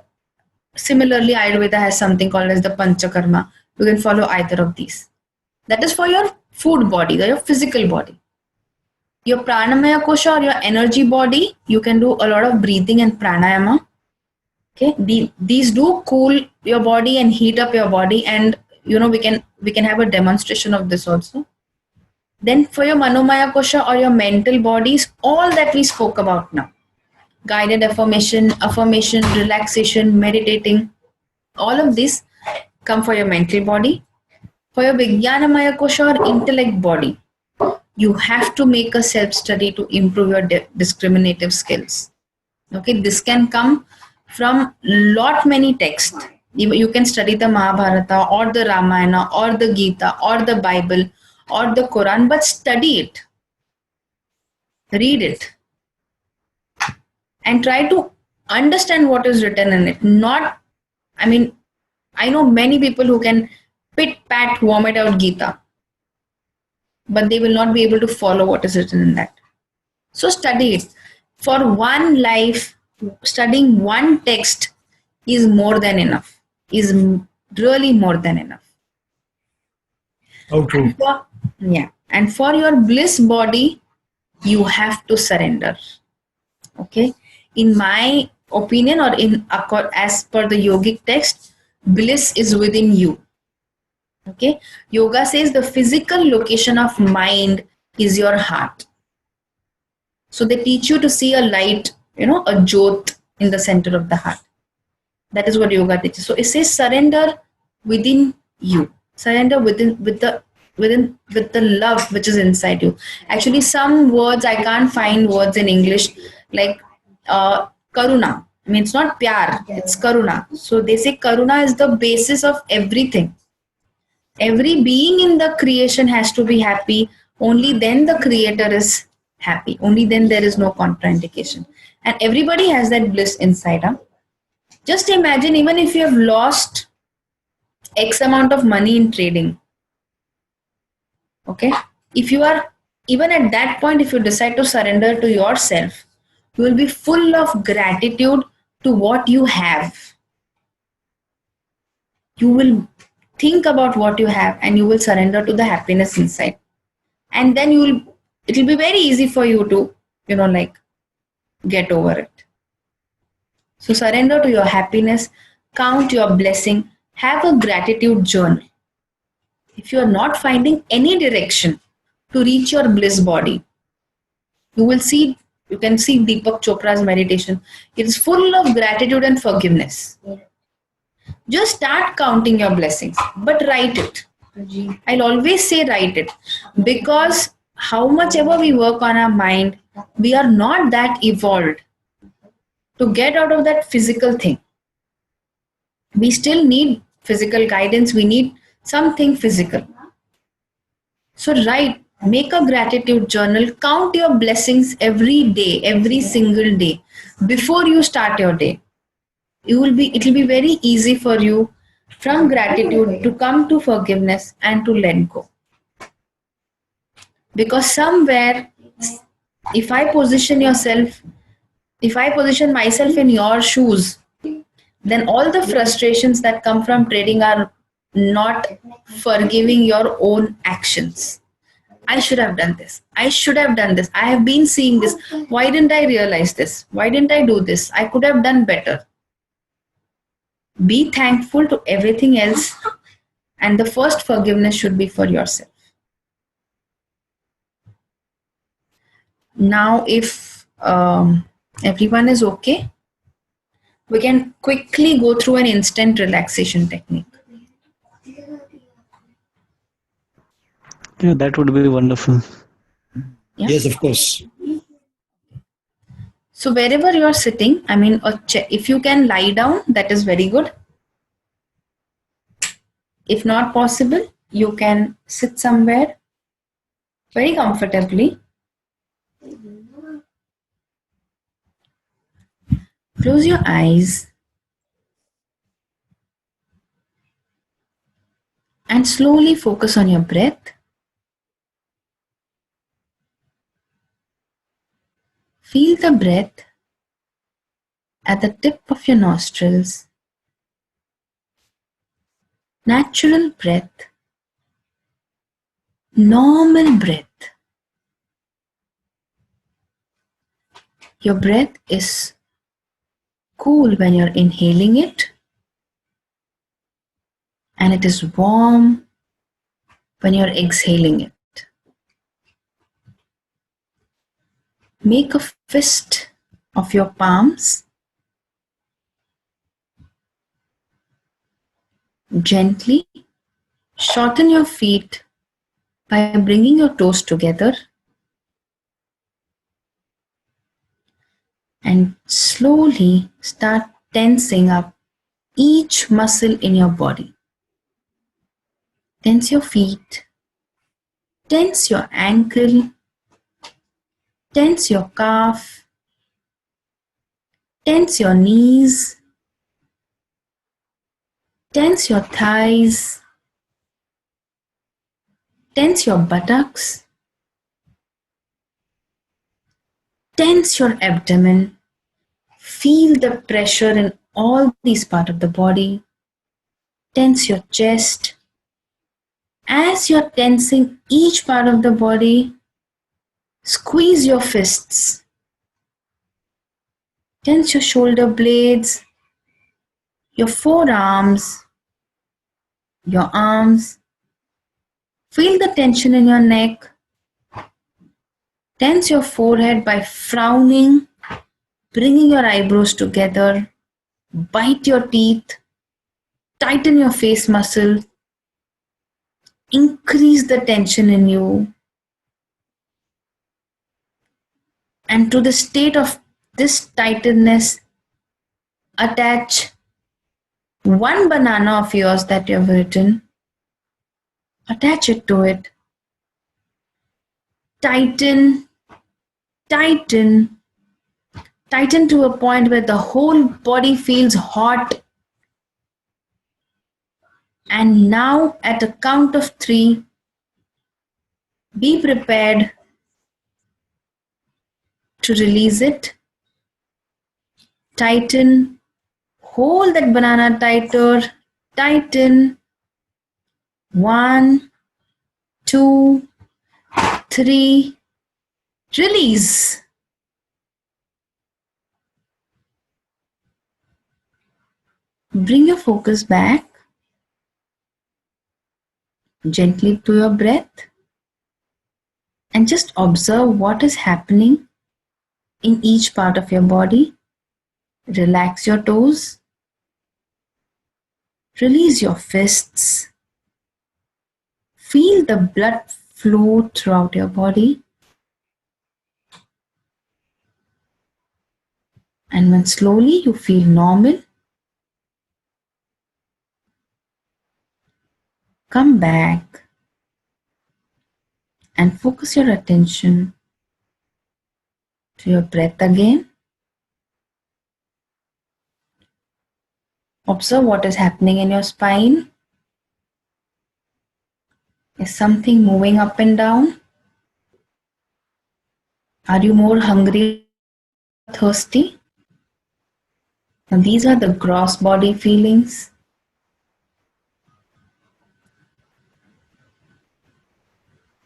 similarly Ayurveda has something called as the Panchakarma. You can follow either of these. That is for your food body, your physical body. Your Pranamaya Kosha or your energy body, you can do a lot of breathing and pranayama. Okay, these do cool your body and heat up your body, and we can have a demonstration of this also. Then for your Manomaya Kosha or your mental bodies, all that we spoke about now, guided affirmation, relaxation, meditating, all of this come for your mental body. For your Vijnanamaya Kosha or intellect body, you have to make a self-study to improve your discriminative skills. Okay, this can come from many texts. You can study the Mahabharata or the Ramayana or the Gita or the Bible or the Quran, but study it, read it, and try to understand what is written in it. I know many people who can pit-pat vomit out Gita, but they will not be able to follow what is written in that. So study it. For one life, studying one text is more than enough, is really more than enough. Oh, true. And for your bliss body, you have to surrender. Okay, in my opinion, or as per the yogic text, bliss is within you. Okay, yoga says the physical location of mind is your heart. So they teach you to see a light, a jyot in the center of the heart. That is what yoga teaches. So it says surrender within you. Surrender with the love which is inside you. Actually, some words I can't find words in English like karuna. It's not pyar, it's karuna. So they say karuna is the basis of everything. Every being in the creation has to be happy. Only then the creator is happy. Only then there is no contraindication. And everybody has that bliss inside. Huh? Just imagine, even if you have lost X amount of money in trading, okay? If you are, even at that point, if you decide to surrender to yourself, you will be full of gratitude to what you have. You will think about what you have and you will surrender to the happiness inside. And then it will be very easy for you to, get over it. So surrender to your happiness, count your blessing, have a gratitude journal. If you are not finding any direction to reach your bliss body, you can see Deepak Chopra's meditation. It is full of gratitude and forgiveness. Just start counting your blessings, but write it. I'll always say write it, because how much ever we work on our mind, we are not that evolved to get out of that physical thing. We still need physical guidance. We need something physical. So write, make a gratitude journal, count your blessings every day, every single day, before you start your day. It will be very easy for you from gratitude to come to forgiveness and to let go. Because somewhere, if I position myself in your shoes, then all the frustrations that come from trading are not forgiving your own actions. I should have done this. I should have done this. I have been seeing this. Why didn't I realize this? Why didn't I do this? I could have done better. Be thankful to everything else, and the first forgiveness should be for yourself. Now, if everyone is okay, we can quickly go through an instant relaxation technique. Yeah, that would be wonderful. Yeah? Yes, of course. So wherever you are sitting, if you can lie down, that is very good. If not possible, you can sit somewhere very comfortably. Close your eyes and slowly focus on your breath. Feel the breath at the tip of your nostrils. Natural breath. Normal breath. Your breath is cool when you're inhaling it, and it is warm when you're exhaling it. Make a fist of your palms. Gently shorten your feet by bringing your toes together and slowly start tensing up each muscle in your body. Tense your feet, tense your ankle, tense your calf, tense your knees, tense your thighs, tense your buttocks, tense your abdomen. Feel the pressure in all these parts of the body. Tense your chest. As you're tensing each part of the body, squeeze your fists. Tense your shoulder blades, your forearms, your arms. Feel the tension in your neck. Tense your forehead by frowning, bringing your eyebrows together. Bite your teeth. Tighten your face muscle. Increase the tension in you. And to the state of this tightness, attach one banana of yours that you have written Attach it to it. Tighten, tighten, tighten to a point where the whole body feels hot. And now, at a count of 3, be prepared to release it. Tighten, hold that banana tighter, tighten. 1, 2, 3, release. Bring your focus back gently to your breath and just observe what is happening in each part of your body. Relax your toes. Release your fists. Feel the blood flow throughout your body. And when slowly you feel normal, come back and focus your attention to your breath again. Observe what is happening in your spine. Is something moving up and down? Are you more hungry or thirsty? Now these are the gross body feelings.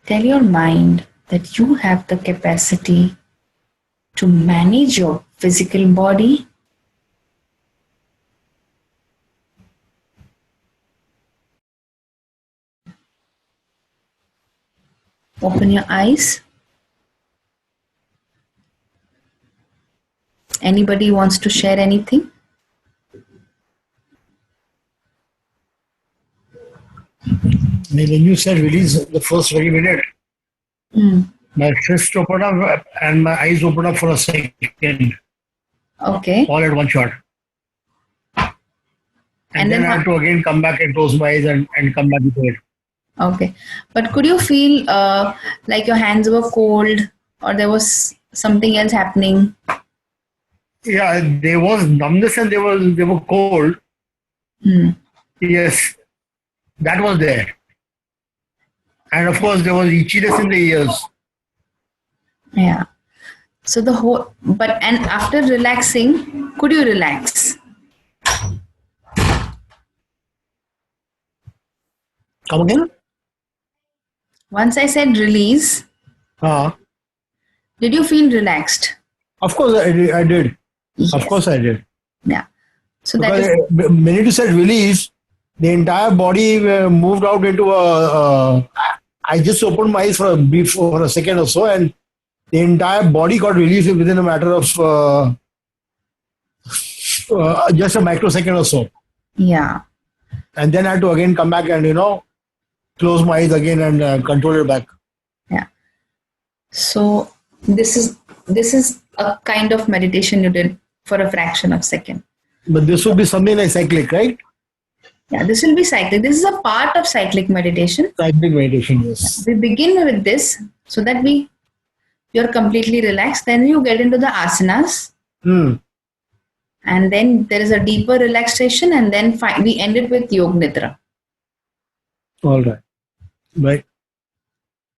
Tell your mind that you have the capacity to manage your physical body. Open your eyes. Anybody wants to share anything? When you said release the first very minute, my fist opened up and my eyes opened up for a second, Okay. all at one shot. And then I had to again come back and close my eyes and come back into it. Okay. But could you feel like your hands were cold or there was something else happening? Yeah, there was numbness and they were cold. Yes, that was there. And of course, there was itchiness in the ears. Yeah. So the whole, and after relaxing, could you relax? Come again? Once I said release, did you feel relaxed? Of course, I did. Yes. Of course, I did. Yeah. So Because that is, when you said release, the entire body moved out into a. I just opened my eyes for a second or so, and the entire body got released within a matter of just a microsecond or so. yeah. And then I had to again come back and close my eyes again and control it back. Yeah. So this is a kind of meditation you did for a fraction of a second. But this would be something like cyclic, right? Yeah, this will be cyclic. This is a part of cyclic meditation. Cyclic meditation, yes. We begin with this so that you're completely relaxed. Then you get into the asanas. And then there is a deeper relaxation, and then we end it with Yog Nidra. All right. Right.